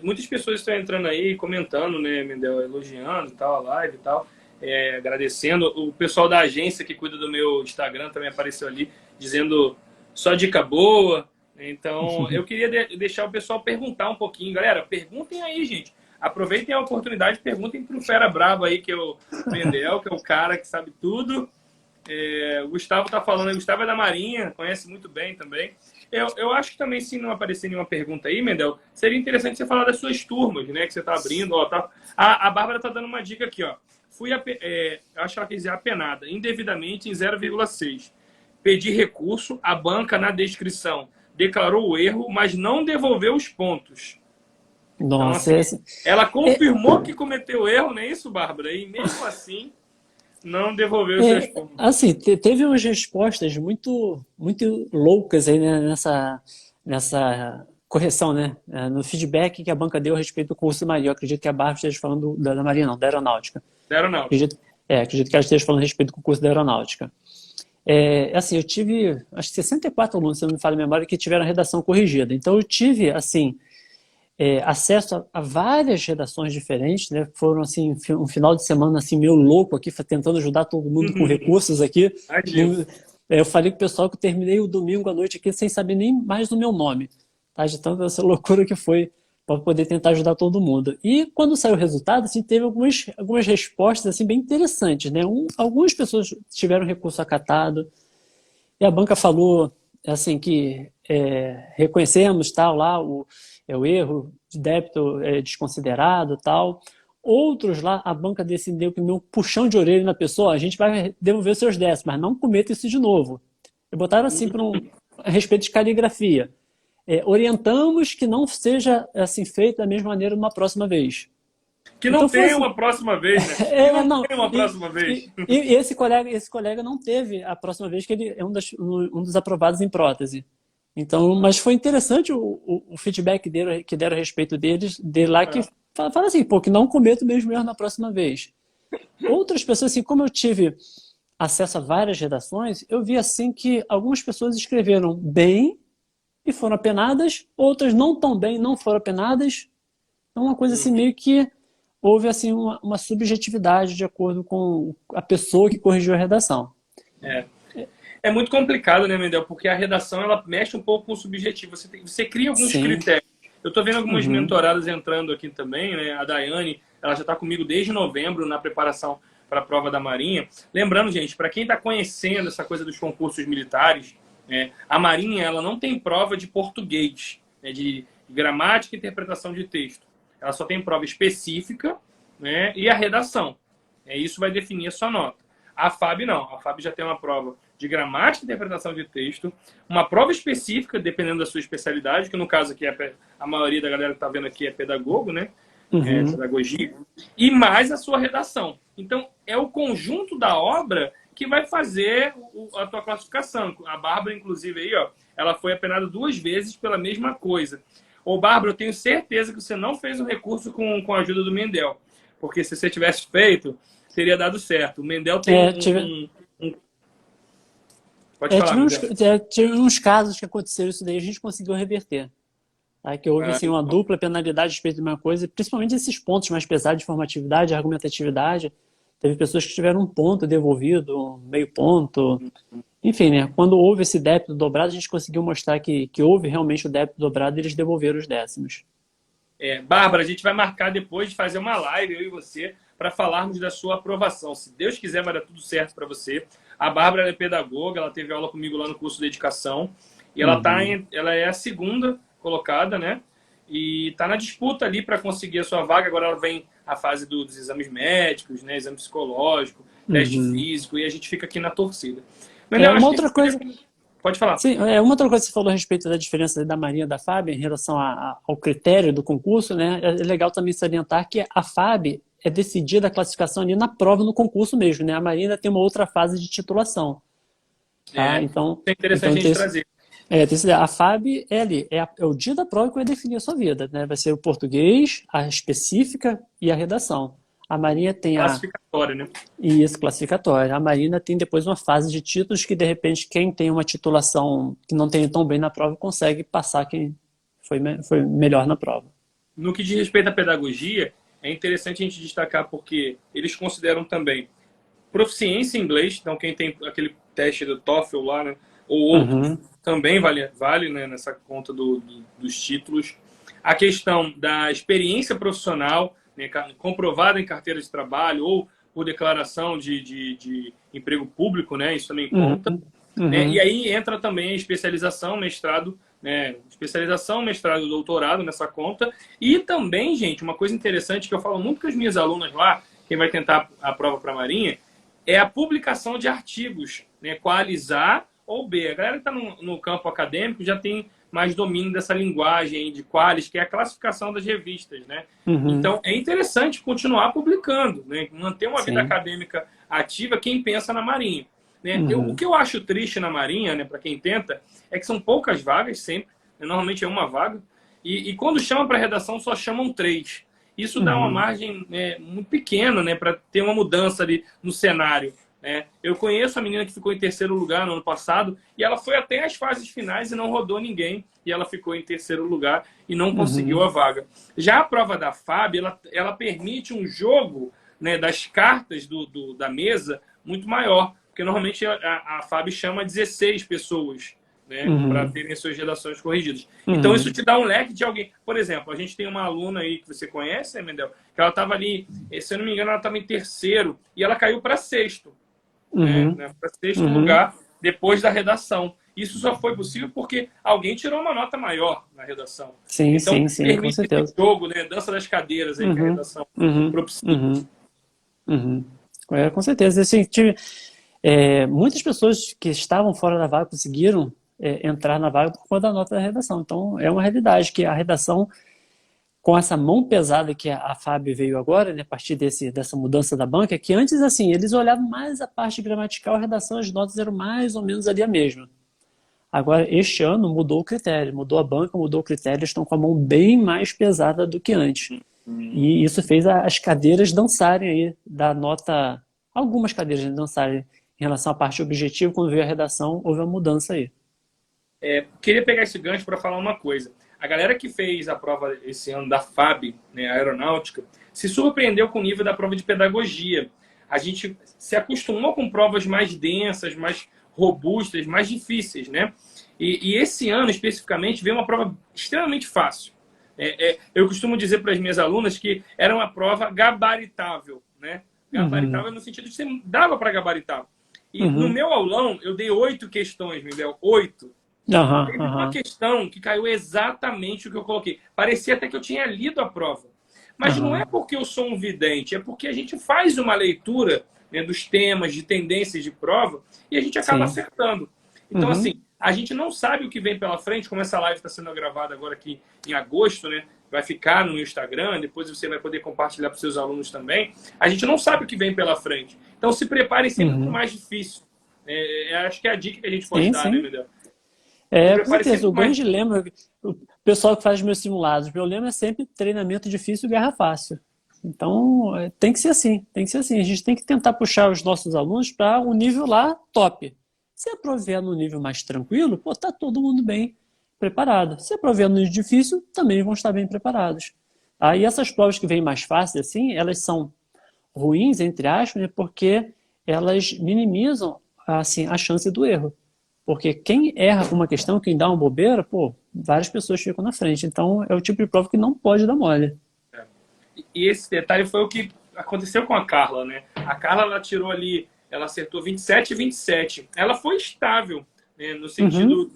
Muitas pessoas estão entrando aí, comentando, né, Mendel, elogiando e tal, a live e tal, agradecendo. O pessoal da agência que cuida do meu Instagram também apareceu ali, dizendo só dica boa. Então, eu queria deixar o pessoal perguntar um pouquinho. Galera, perguntem aí, gente. Aproveitem a oportunidade, perguntem pro Fera Brabo aí, que é o Mendel, que é o cara que sabe tudo. O Gustavo tá falando, o Gustavo é da Marinha, conhece muito bem também. Eu acho que também, se não aparecer nenhuma pergunta aí, Mendel, seria interessante você falar das suas turmas, né, que você tá abrindo. Ó, a Bárbara tá dando uma dica aqui, ó. Acho que ela quer dizer apenada, indevidamente em 0,6. Pedi recurso, a banca na descrição declarou o erro, mas não devolveu os pontos. Nossa, então, assim, ela confirmou que cometeu erro, não é isso, Bárbara? E mesmo assim, não devolveu os seus pontos. Assim, teve umas respostas muito loucas aí, né, nessa correção, né? No feedback que a banca deu a respeito do curso da Maria. Eu acredito que a Bárbara esteja falando da Maria, não, da Aeronáutica. Da Aeronáutica. Acredito que ela esteja falando a respeito do concurso da Aeronáutica. Assim, eu tive, acho que 64 alunos, se eu não me falha a memória, que tiveram a redação corrigida. Então, eu tive, assim, acesso a várias redações diferentes, né? Foram, assim, um final de semana, assim, meio louco aqui, tentando ajudar todo mundo com recursos aqui. Eu falei com o pessoal que eu terminei o domingo à noite aqui sem saber nem mais do meu nome, tá? De tanta essa loucura que foi para poder tentar ajudar todo mundo. E quando saiu o resultado, assim, teve algumas respostas assim, bem interessantes, né? Algumas pessoas tiveram recurso acatado, e a banca falou assim, que reconhecemos tal, lá, o erro de débito desconsiderado tal. Outros lá, a banca decidiu que meu puxão de orelha na pessoa, a gente vai devolver os seus décimos, mas não cometa isso de novo. E botaram assim a respeito de caligrafia. Orientamos que não seja assim feito da mesma maneira uma próxima vez. Que não então, tenha assim, uma próxima vez, né? Que não tenha uma próxima vez. E esse colega não teve a próxima vez, que ele é um dos aprovados em prótese. Então, mas foi interessante o feedback que deram a respeito dele lá, que fala assim, pô, que não cometo o mesmo erro na próxima vez. Outras pessoas, assim, como eu tive acesso a várias redações, eu vi assim que algumas pessoas escreveram bem e foram apenadas, outras não tão bem, não foram apenadas. Então, uma coisa assim, meio que houve assim uma subjetividade de acordo com a pessoa que corrigiu a redação. É muito complicado, né, Mendel? Porque a redação, ela mexe um pouco com o subjetivo. Você cria alguns critérios. Eu estou vendo algumas mentoradas entrando aqui também, né? A Daiane, ela já está comigo desde novembro na preparação para a prova da Marinha. Lembrando, gente, para quem está conhecendo essa coisa dos concursos militares, a Marinha, ela não tem prova de português, né, de gramática e interpretação de texto. Ela só tem prova específica, né, e a redação. Isso vai definir a sua nota. A FAB não. A FAB já tem uma prova de gramática e interpretação de texto, uma prova específica, dependendo da sua especialidade, que no caso aqui, a maioria da galera que está vendo aqui é pedagogo, né? Pedagogia, e mais a sua redação. Então, é o conjunto da obra que vai fazer a tua classificação. A Bárbara, inclusive, aí, ó, ela foi apenada 2 vezes pela mesma coisa. Ô, Bárbara, eu tenho certeza que você não fez um recurso com a ajuda do Mendel, porque se você tivesse feito, teria dado certo. O Mendel tem Pode falar, tive uns casos que aconteceram isso daí, a gente conseguiu reverter. Tá? Que houve assim, uma dupla penalidade a respeito de uma coisa, principalmente esses pontos mais pesados de formatividade, argumentatividade. Teve pessoas que tiveram um ponto devolvido, um meio ponto. Enfim, né? Quando houve esse débito dobrado, a gente conseguiu mostrar que houve realmente o débito dobrado e eles devolveram os décimos. Bárbara, a gente vai marcar depois de fazer uma live, eu e você, para falarmos da sua aprovação. Se Deus quiser, vai dar tudo certo para você. A Bárbara é pedagoga, ela teve aula comigo lá no curso de dedicação. E ela, ela é a segunda colocada, né? E está na disputa ali para conseguir a sua vaga. Agora ela vem a fase dos exames médicos, né? Exame psicológico, teste físico, e a gente fica aqui na torcida. Mas, uma outra coisa... Pode falar. Sim, uma outra coisa que você falou a respeito da diferença da Marinha e da FAB em relação ao critério do concurso, né? É legal também salientar que a FAB é decidida a classificação ali na prova, no concurso mesmo, né? A Marinha ainda tem uma outra fase de titulação. Tá? Então, é interessante a gente trazer. A FAB é ali, é o dia da prova que vai definir a sua vida, né? Vai ser o português, a específica e a redação. A Marinha tem classificatória, né? Isso, classificatória. A Marinha tem depois uma fase de títulos que, de repente, quem tem uma titulação que não tem tão bem na prova consegue passar quem foi melhor na prova. No que diz respeito à pedagogia, é interessante a gente destacar porque eles consideram também proficiência em inglês, então quem tem aquele teste do TOEFL lá, né, ou outro, também vale né, nessa conta dos títulos. A questão da experiência profissional, né, comprovada em carteira de trabalho ou por declaração de emprego público, né, isso também conta. Né, e aí entra também a especialização, mestrado, né, especialização, mestrado e doutorado nessa conta. E também, gente, uma coisa interessante que eu falo muito com as minhas alunas lá, quem vai tentar a prova para a Marinha, é a publicação de artigos, né, qualis A ou B. A galera que está no campo acadêmico já tem mais domínio dessa linguagem de qualis, que é a classificação das revistas, né? Então, é interessante continuar publicando, né? Manter uma vida acadêmica ativa quem pensa na Marinha. Né? O que eu acho triste na Marinha, né, para quem tenta, é que são poucas vagas sempre, né? Normalmente é uma vaga, e quando chamam para redação só chamam 3. Isso dá uma margem muito pequena, né, para ter uma mudança ali no cenário. Né? Eu conheço a menina que ficou em 3º lugar no ano passado e ela foi até as fases finais e não rodou ninguém, e ela ficou em 3º lugar e não conseguiu a vaga. Já a prova da FAB, ela permite um jogo, né, das cartas da mesa muito maior, porque normalmente a FAB chama 16 pessoas, né, para terem suas redações corrigidas. Então isso te dá um leque de alguém. Por exemplo, a gente tem uma aluna aí que você conhece, né, Mendel, que ela estava ali, se eu não me engano, ela estava em 3º e ela caiu para 6º. Né, para 6º lugar depois da redação. Isso só foi possível porque alguém tirou uma nota maior na redação. Sim, então, sim, permite com certeza. esse jogo, né, dança das cadeiras aí que a redação propicia. Com certeza. Assim, muitas pessoas que estavam fora da vaga conseguiram entrar na vaga por conta da nota da redação. Então, é uma realidade que a redação, com essa mão pesada que a FAB veio agora, né, a partir dessa mudança da banca, que antes, assim, eles olhavam mais a parte gramatical, a redação, as notas eram mais ou menos ali a mesma. Agora, este ano mudou o critério, mudou a banca, mudou o critério, eles estão com a mão bem mais pesada do que antes. E isso fez as cadeiras dançarem aí, da nota, algumas cadeiras dançarem em relação à parte objetiva, quando veio a redação, houve uma mudança aí. Queria pegar esse gancho para falar uma coisa. A galera que fez a prova esse ano da FAB, né, aeronáutica, se surpreendeu com o nível da prova de pedagogia. A gente se acostumou com provas mais densas, mais robustas, mais difíceis, né? E esse ano, especificamente, veio uma prova extremamente fácil. Eu costumo dizer para as minhas alunas que era uma prova gabaritável, né? Gabaritável no sentido de que você dava para gabaritar. E no meu aulão, eu dei 8 questões, Miguel, 8. Teve uma questão que caiu exatamente o que eu coloquei. Parecia até que eu tinha lido a prova. Mas não é porque eu sou um vidente, é porque a gente faz uma leitura, né, dos temas, de tendências de prova, e a gente acaba acertando. Então, assim, a gente não sabe o que vem pela frente, como essa live está sendo gravada agora aqui em agosto, né? Vai ficar no Instagram, depois você vai poder compartilhar para os seus alunos também. A gente não sabe o que vem pela frente. Então, se preparem sempre para o mais difícil. Acho que é a dica que a gente pode dar, né, Medel? Com certeza. O grande lema, o pessoal que faz meus simulados, o meu lema é sempre treinamento difícil, guerra fácil. Então, tem que ser assim, tem que ser assim. A gente tem que tentar puxar os nossos alunos para um nível lá top. Se a prova vier no nível mais tranquilo, pô, tá todo mundo bem preparado. Se a prova vier no nível difícil, também vão estar bem preparados. E essas provas que vêm mais fáceis, assim, elas são ruins, entre aspas, né, porque elas minimizam, assim, a chance do erro. Porque quem erra uma questão, quem dá uma bobeira, pô, várias pessoas ficam na frente. Então, é o tipo de prova que não pode dar mole. E esse detalhe foi o que aconteceu com a Carla, né? A Carla, ela tirou ali, ela acertou 27 e 27. Ela foi estável, né, no sentido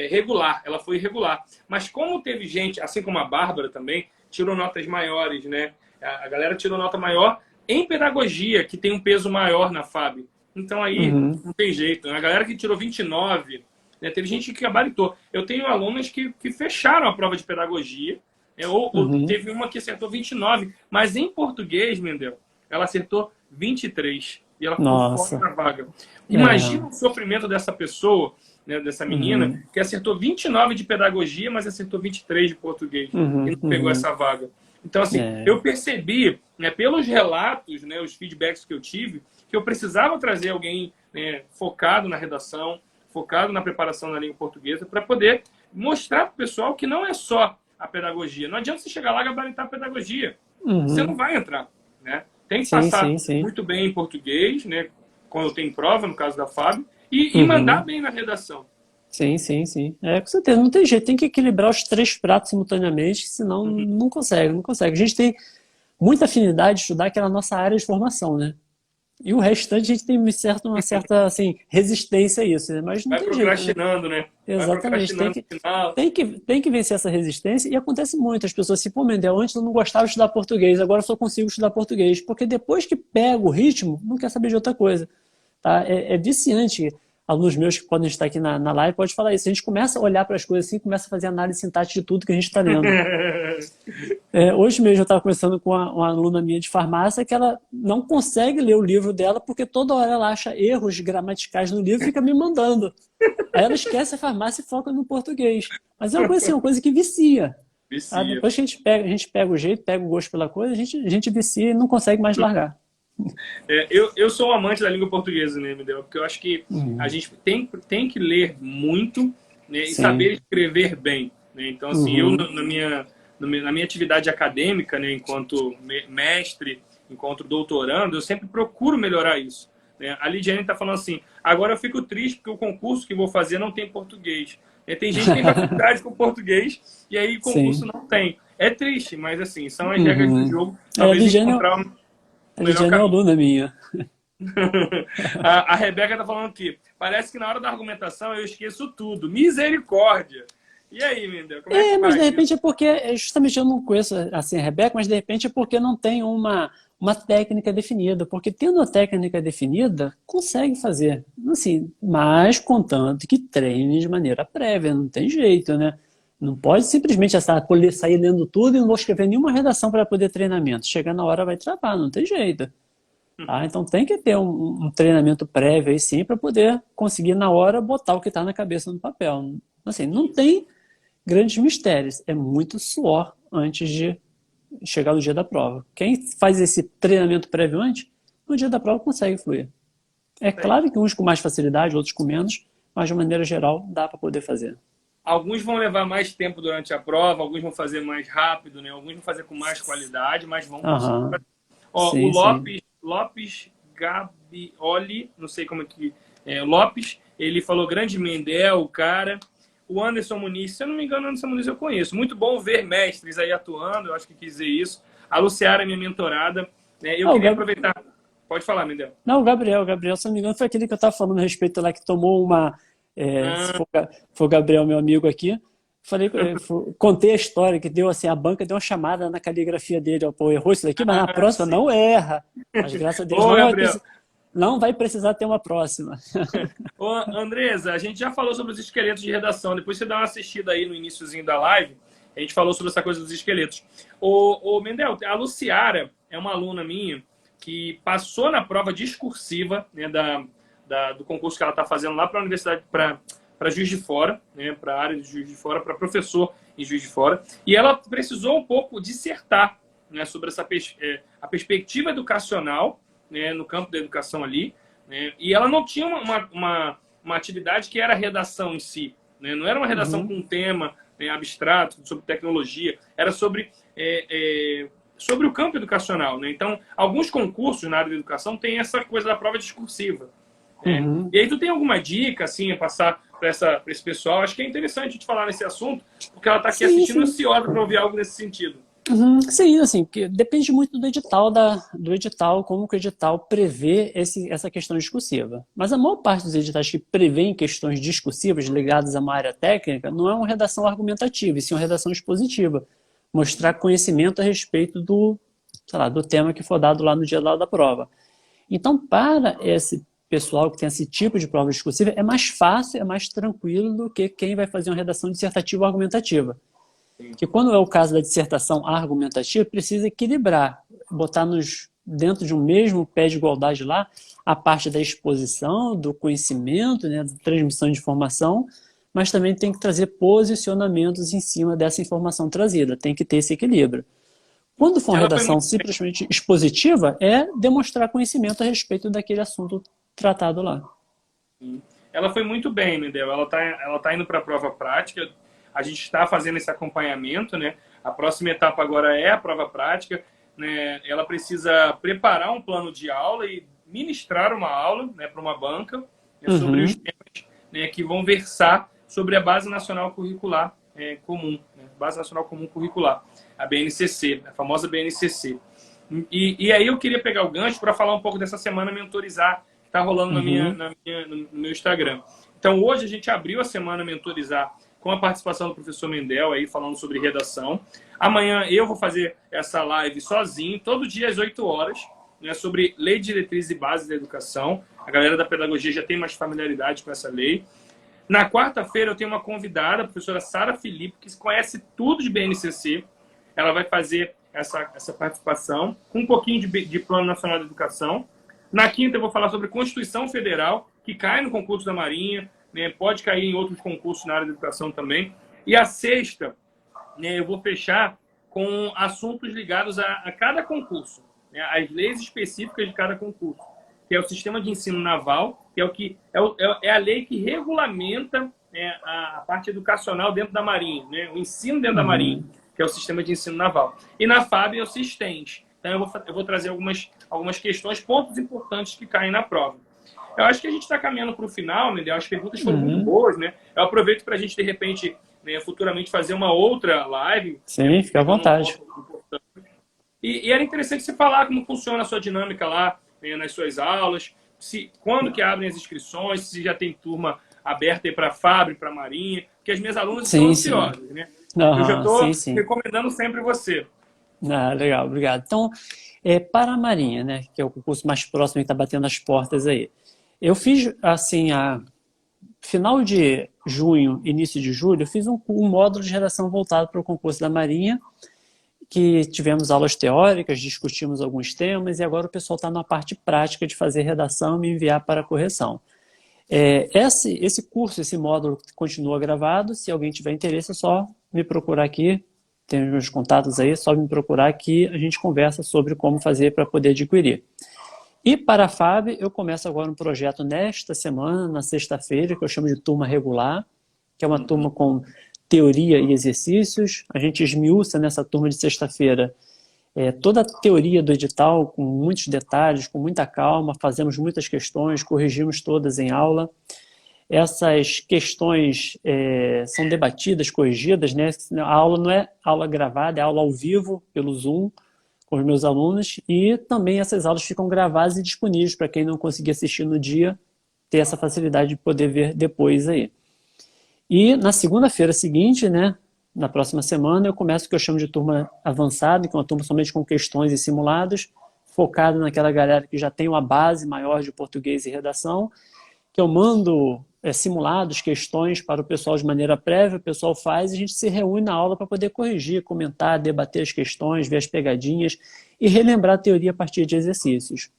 regular, ela foi irregular. Mas como teve gente, assim como a Bárbara também, tirou notas maiores, né? A galera tirou nota maior em pedagogia, que tem um peso maior na FAB. Então aí não tem jeito. A galera que tirou 29, né, teve gente que gabaritou. Eu tenho alunas que fecharam a prova de pedagogia, ou teve uma que acertou 29, mas em português, Mendel, ela acertou 23 e ela ficou fora da vaga. Imagina o sofrimento dessa pessoa, né, dessa menina, que acertou 29 de pedagogia, mas acertou 23 de português e não pegou essa vaga. Então, assim, eu percebi, né, pelos relatos, né, os feedbacks que eu tive, que eu precisava trazer alguém, né, focado na redação, focado na preparação da língua portuguesa, para poder mostrar para o pessoal que não é só a pedagogia. Não adianta você chegar lá e gabaritar a pedagogia. Você não vai entrar, né? Tem que passar muito bem em português, né, quando tem prova, no caso da FAB, e mandar bem na redação. Sim. Com certeza, não tem jeito. Tem que equilibrar os 3 pratos simultaneamente, senão não consegue. A gente tem muita afinidade de estudar aquela nossa área de formação, né? E o restante a gente tem uma certa assim, resistência a isso, né? Mas não tem jeito, procrastinando, né? Exatamente. Tem que vencer essa resistência, e acontece muito. As pessoas assim, pô, Mendel, antes eu não gostava de estudar português, agora eu só consigo estudar português. Porque depois que pega o ritmo, não quer saber de outra coisa. Tá? É viciante. Alunos meus que podem estar aqui na live podem falar isso. A gente começa a olhar para as coisas assim, começa a fazer análise sintática de tudo que a gente está lendo. Hoje mesmo eu estava conversando com uma aluna minha de farmácia que ela não consegue ler o livro dela porque toda hora ela acha erros gramaticais no livro e fica me mandando. Aí ela esquece a farmácia e foca no português. Mas é uma coisa, assim, uma coisa que vicia. Depois que a gente pega o jeito, pega o gosto pela coisa, a gente vicia e não consegue mais largar. Eu sou um amante da língua portuguesa, né, Medel? Porque eu acho que a gente tem que ler muito, né, e saber escrever bem. Né? Então, assim, eu na minha atividade acadêmica, né, enquanto mestre, enquanto doutorando, eu sempre procuro melhorar isso. Né? A Lidiane está falando assim, agora eu fico triste porque o concurso que vou fazer não tem português. Tem gente que tem faculdade com português e aí o concurso não tem. É triste, mas assim, são as regras do jogo. Talvez encontrar a Lidiane é uma aluna minha. A Rebeca tá falando aqui. Parece que na hora da argumentação eu esqueço tudo. Misericórdia! E aí, Mendel? Como é que mas de repente é porque, justamente eu não conheço assim a Rebeca, mas de repente é porque não tem uma técnica definida. Porque tendo uma técnica definida, consegue fazer. Assim, mas contanto que treine de maneira prévia, não tem jeito, né? Não pode simplesmente sair lendo tudo e não vou escrever nenhuma redação para poder treinamento. Chegar na hora vai travar, não tem jeito. Tá? Então tem que ter um treinamento prévio aí sim para poder conseguir na hora botar o que está na cabeça no papel. Assim, não tem grandes mistérios, é muito suor antes de chegar no dia da prova. Quem faz esse treinamento prévio antes, no dia da prova consegue fluir. É claro que uns com mais facilidade, outros com menos, mas de maneira geral dá para poder fazer. Alguns vão levar mais tempo durante a prova, alguns vão fazer mais rápido, né? Alguns vão fazer com mais qualidade, mas vão conseguir Aham. fazer. Ó, o Sim, sim. Lopes Gabioli, não sei como é que é, Lopes, ele falou grande Mendel, o cara. O Anderson Muniz, se eu não me engano, o Anderson Muniz eu conheço. Muito bom ver mestres aí atuando, eu acho que quis dizer isso. A Luciara é minha mentorada. Né? Eu Ah, queria aproveitar. Pode falar, Mendel. Não, o Gabriel, se não me engano, foi aquele que eu estava falando a respeito lá, que tomou uma. Se Ah, for o Gabriel, meu amigo aqui, falei, contei a história que deu assim, a banca deu uma chamada na caligrafia dele, ó, pô, errou isso daqui, mas na próxima sim. não erra. Mas graças a Deus Ô, Gabriel. não vai precisar ter uma próxima. Ô, Andresa, a gente já falou sobre os esqueletos de redação. Depois você dá uma assistida aí no iniciozinho da live. A gente falou sobre essa coisa dos esqueletos. Ô Mendel, a Luciara é uma aluna minha que passou na prova discursiva, né, do concurso que ela está fazendo lá para a universidade, para Juiz de Fora, né, para a área de Juiz de Fora, para professor em Juiz de Fora. E ela precisou um pouco dissertar, né, sobre a perspectiva educacional, né, no campo da educação ali, né, e ela não tinha uma atividade que era a redação em si, né, não era uma redação com um tema, né, abstrato, sobre tecnologia, era sobre o campo educacional. Né? Então, alguns concursos na área da educação têm essa coisa da prova discursiva. Né? Uhum. E aí tu tem alguma dica, assim, a passar para esse pessoal? Acho que é interessante a gente falar nesse assunto, porque ela está aqui assistindo ansiosa para ouvir algo nesse sentido. Uhum, sim, assim, que depende muito do edital, como que o edital prevê essa questão discursiva. Mas a maior parte dos editais que prevêem questões discursivas ligadas a uma área técnica não é uma redação argumentativa, e sim uma redação expositiva. Mostrar conhecimento a respeito sei lá, do tema que for dado lá no dia da prova. Então, para esse pessoal que tem esse tipo de prova discursiva, é mais fácil, é mais tranquilo do que quem vai fazer uma redação dissertativa ou argumentativa. Que quando é o caso da dissertação argumentativa, precisa equilibrar, botar dentro de um mesmo pé de igualdade lá a parte da exposição, do conhecimento, né, da transmissão de informação, mas também tem que trazer posicionamentos em cima dessa informação trazida, tem que ter esse equilíbrio. Quando for uma redação simplesmente expositiva, é demonstrar conhecimento a respeito daquele assunto tratado lá. Ela foi muito bem, Mendel. Ela tá indo para a prova prática. A gente está fazendo esse acompanhamento, né? A próxima etapa agora é a prova prática, né? Ela precisa preparar um plano de aula e ministrar uma aula, né, para uma banca, né, sobre os temas, né, que vão versar sobre a Base Nacional Curricular Comum, né? Base Nacional Comum Curricular, a BNCC, a famosa BNCC. E aí eu queria pegar o gancho para falar um pouco dessa semana Mentorizar, que está rolando no meu Instagram. Então, hoje a gente abriu a semana Mentorizar com a participação do professor Mendel aí, falando sobre redação. Amanhã eu vou fazer essa live sozinho, todo dia às 8 horas, né, sobre Lei de Diretrizes e Bases da Educação. A galera da pedagogia já tem mais familiaridade com essa lei. Na quarta-feira eu tenho uma convidada, a professora Sara Filipe, que conhece tudo de BNCC. Ela vai fazer essa participação com um pouquinho de Plano Nacional de Educação. Na quinta eu vou falar sobre Constituição Federal, que cai no concurso da Marinha, né, pode cair em outros concursos na área da educação também. E a sexta, né, eu vou fechar com assuntos ligados a cada concurso, né, as leis específicas de cada concurso, que é o Sistema de Ensino Naval, que é a lei que regulamenta, né, a parte educacional dentro da Marinha, né, o ensino dentro da Marinha, que é o Sistema de Ensino Naval. E na FAB é o SISTENS. Então eu vou trazer algumas questões, pontos importantes que caem na prova. Eu acho que a gente está caminhando para o final, né? As perguntas foram muito boas, né? Eu aproveito para a gente, de repente, né, futuramente fazer uma outra live. Sim, né, fica à vontade. E era interessante você falar como funciona a sua dinâmica lá, né, nas suas aulas, quando que abrem as inscrições, se já tem turma aberta aí para a FAB, para a Marinha, porque as minhas alunas estão ansiosas, né? Eu já estou recomendando sempre você. Ah, legal, obrigado. Então, para a Marinha, né, que é o concurso mais próximo que está batendo as portas aí, eu fiz, assim, final de junho, início de julho, eu fiz um módulo de redação voltado para o concurso da Marinha, que tivemos aulas teóricas, discutimos alguns temas e agora o pessoal está na parte prática de fazer redação e me enviar para correção. Esse curso, esse módulo continua gravado. Se alguém tiver interesse, é só me procurar aqui. Tem os meus contatos aí, é só me procurar que a gente conversa sobre como fazer para poder adquirir. E para a FAB, eu começo agora um projeto nesta semana, na sexta-feira, que eu chamo de turma regular, que é uma turma com teoria e exercícios. A gente esmiuça nessa turma de sexta-feira toda a teoria do edital, com muitos detalhes, com muita calma, fazemos muitas questões, corrigimos todas em aula. Essas questões são debatidas, corrigidas, né? A aula não é aula gravada, é aula ao vivo, pelo Zoom, com os meus alunos, e também essas aulas ficam gravadas e disponíveis para quem não conseguir assistir no dia, ter essa facilidade de poder ver depois aí. E na segunda-feira seguinte, né, na próxima semana, eu começo o que eu chamo de turma avançada, que é uma turma somente com questões e simulados, focado naquela galera que já tem uma base maior de português e redação, que eu mando simulados, questões para o pessoal de maneira prévia, o pessoal faz e a gente se reúne na aula para poder corrigir, comentar, debater as questões, ver as pegadinhas e relembrar a teoria a partir de exercícios.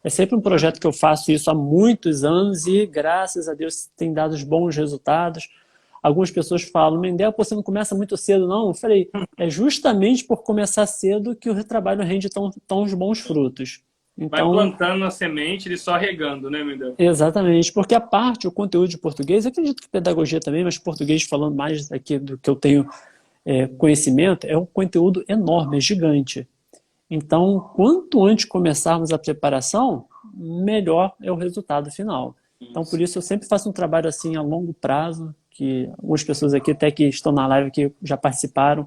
É sempre um projeto que eu faço isso há muitos anos e, graças a Deus, tem dado bons resultados. Algumas pessoas falam, Mendel, você não começa muito cedo, não? Eu falei, é justamente por começar cedo que o trabalho rende tão bons frutos. Então, vai plantando a semente e só regando, né, Mendel? Exatamente, porque o conteúdo de português, eu acredito que pedagogia também, mas português falando mais aqui do que eu tenho conhecimento, é um conteúdo enorme, é gigante. Então, quanto antes começarmos a preparação, melhor é o resultado final. Então, por isso eu sempre faço um trabalho assim a longo prazo, que algumas pessoas aqui até que estão na live que já participaram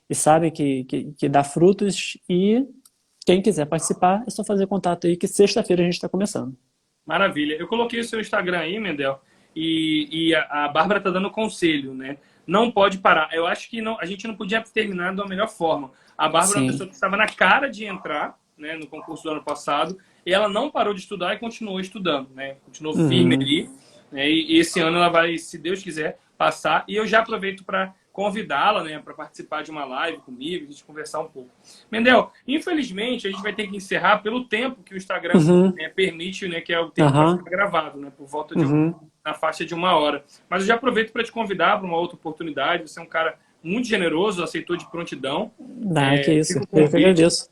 e sabem que dá frutos, e quem quiser participar é só fazer contato aí que sexta-feira a gente está começando. Maravilha. Eu coloquei o seu Instagram aí, Mendel, e a Bárbara está dando conselho, né? Não pode parar. Eu acho que a gente não podia ter terminado da melhor forma. A Bárbara é uma pessoa que estava na cara de entrar, né, no concurso do ano passado, e ela não parou de estudar e continuou estudando, né? Continuou firme ali. Né? E esse ano ela vai, se Deus quiser, passar. E eu já aproveito para convidá-la, né, para participar de uma live comigo, a gente conversar um pouco. Mendel, infelizmente a gente vai ter que encerrar pelo tempo que o Instagram permite, né, que é o tempo que fica gravado, né, por volta de na faixa de 1 hora. Mas eu já aproveito para te convidar para uma outra oportunidade. Você é um cara muito generoso, aceitou de prontidão. Que isso, eu que agradeço.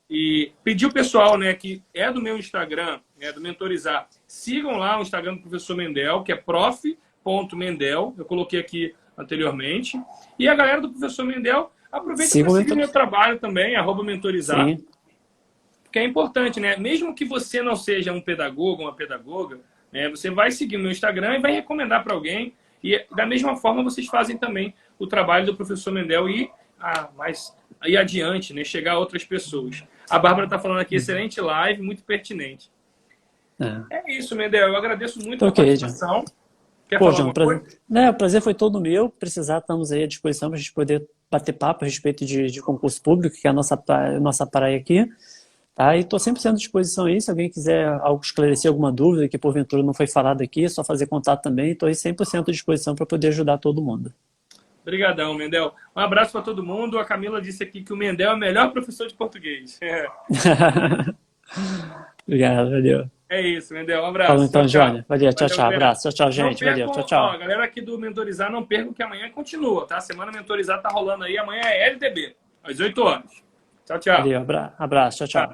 E pedir o pessoal, né, que é do meu Instagram, do Mentorizar, sigam lá o Instagram do professor Mendel, que é prof.mendel, eu coloquei aqui anteriormente. E a galera do professor Mendel, aproveita para seguir meu trabalho também, @mentorizar. Sim. Porque é importante, né? Mesmo que você não seja um pedagogo, uma pedagoga, né, você vai seguir o meu Instagram e vai recomendar para alguém. E da mesma forma vocês fazem também o trabalho do professor Mendel e aí adiante, né? Chegar a outras pessoas. A Bárbara está falando aqui, excelente live, muito pertinente. É isso, Mendel. Eu agradeço muito a participação. Quer falar alguma coisa? O prazer foi todo meu. Precisar, estamos aí à disposição para a gente poder bater papo a respeito de concurso público, que é a nossa praia aqui. Tá? E estou 100% à disposição aí. Se alguém quiser esclarecer alguma dúvida que porventura não foi falado aqui, é só fazer contato também. Estou aí 100% à disposição para poder ajudar todo mundo. Obrigadão, Mendel. Um abraço para todo mundo. A Camila disse aqui que o Mendel é o melhor professor de português. Obrigado, valeu. É isso, Mendel. Um abraço. Falou então, Jônia. Valeu, tchau. Abraço. Tchau, gente. Percam, valeu, tchau. Ó, galera aqui do Mentorizar, não percam que amanhã continua, tá? Semana Mentorizar tá rolando aí. Amanhã é LDB, às 8 horas. Tchau. Valeu, abraço. Tchau.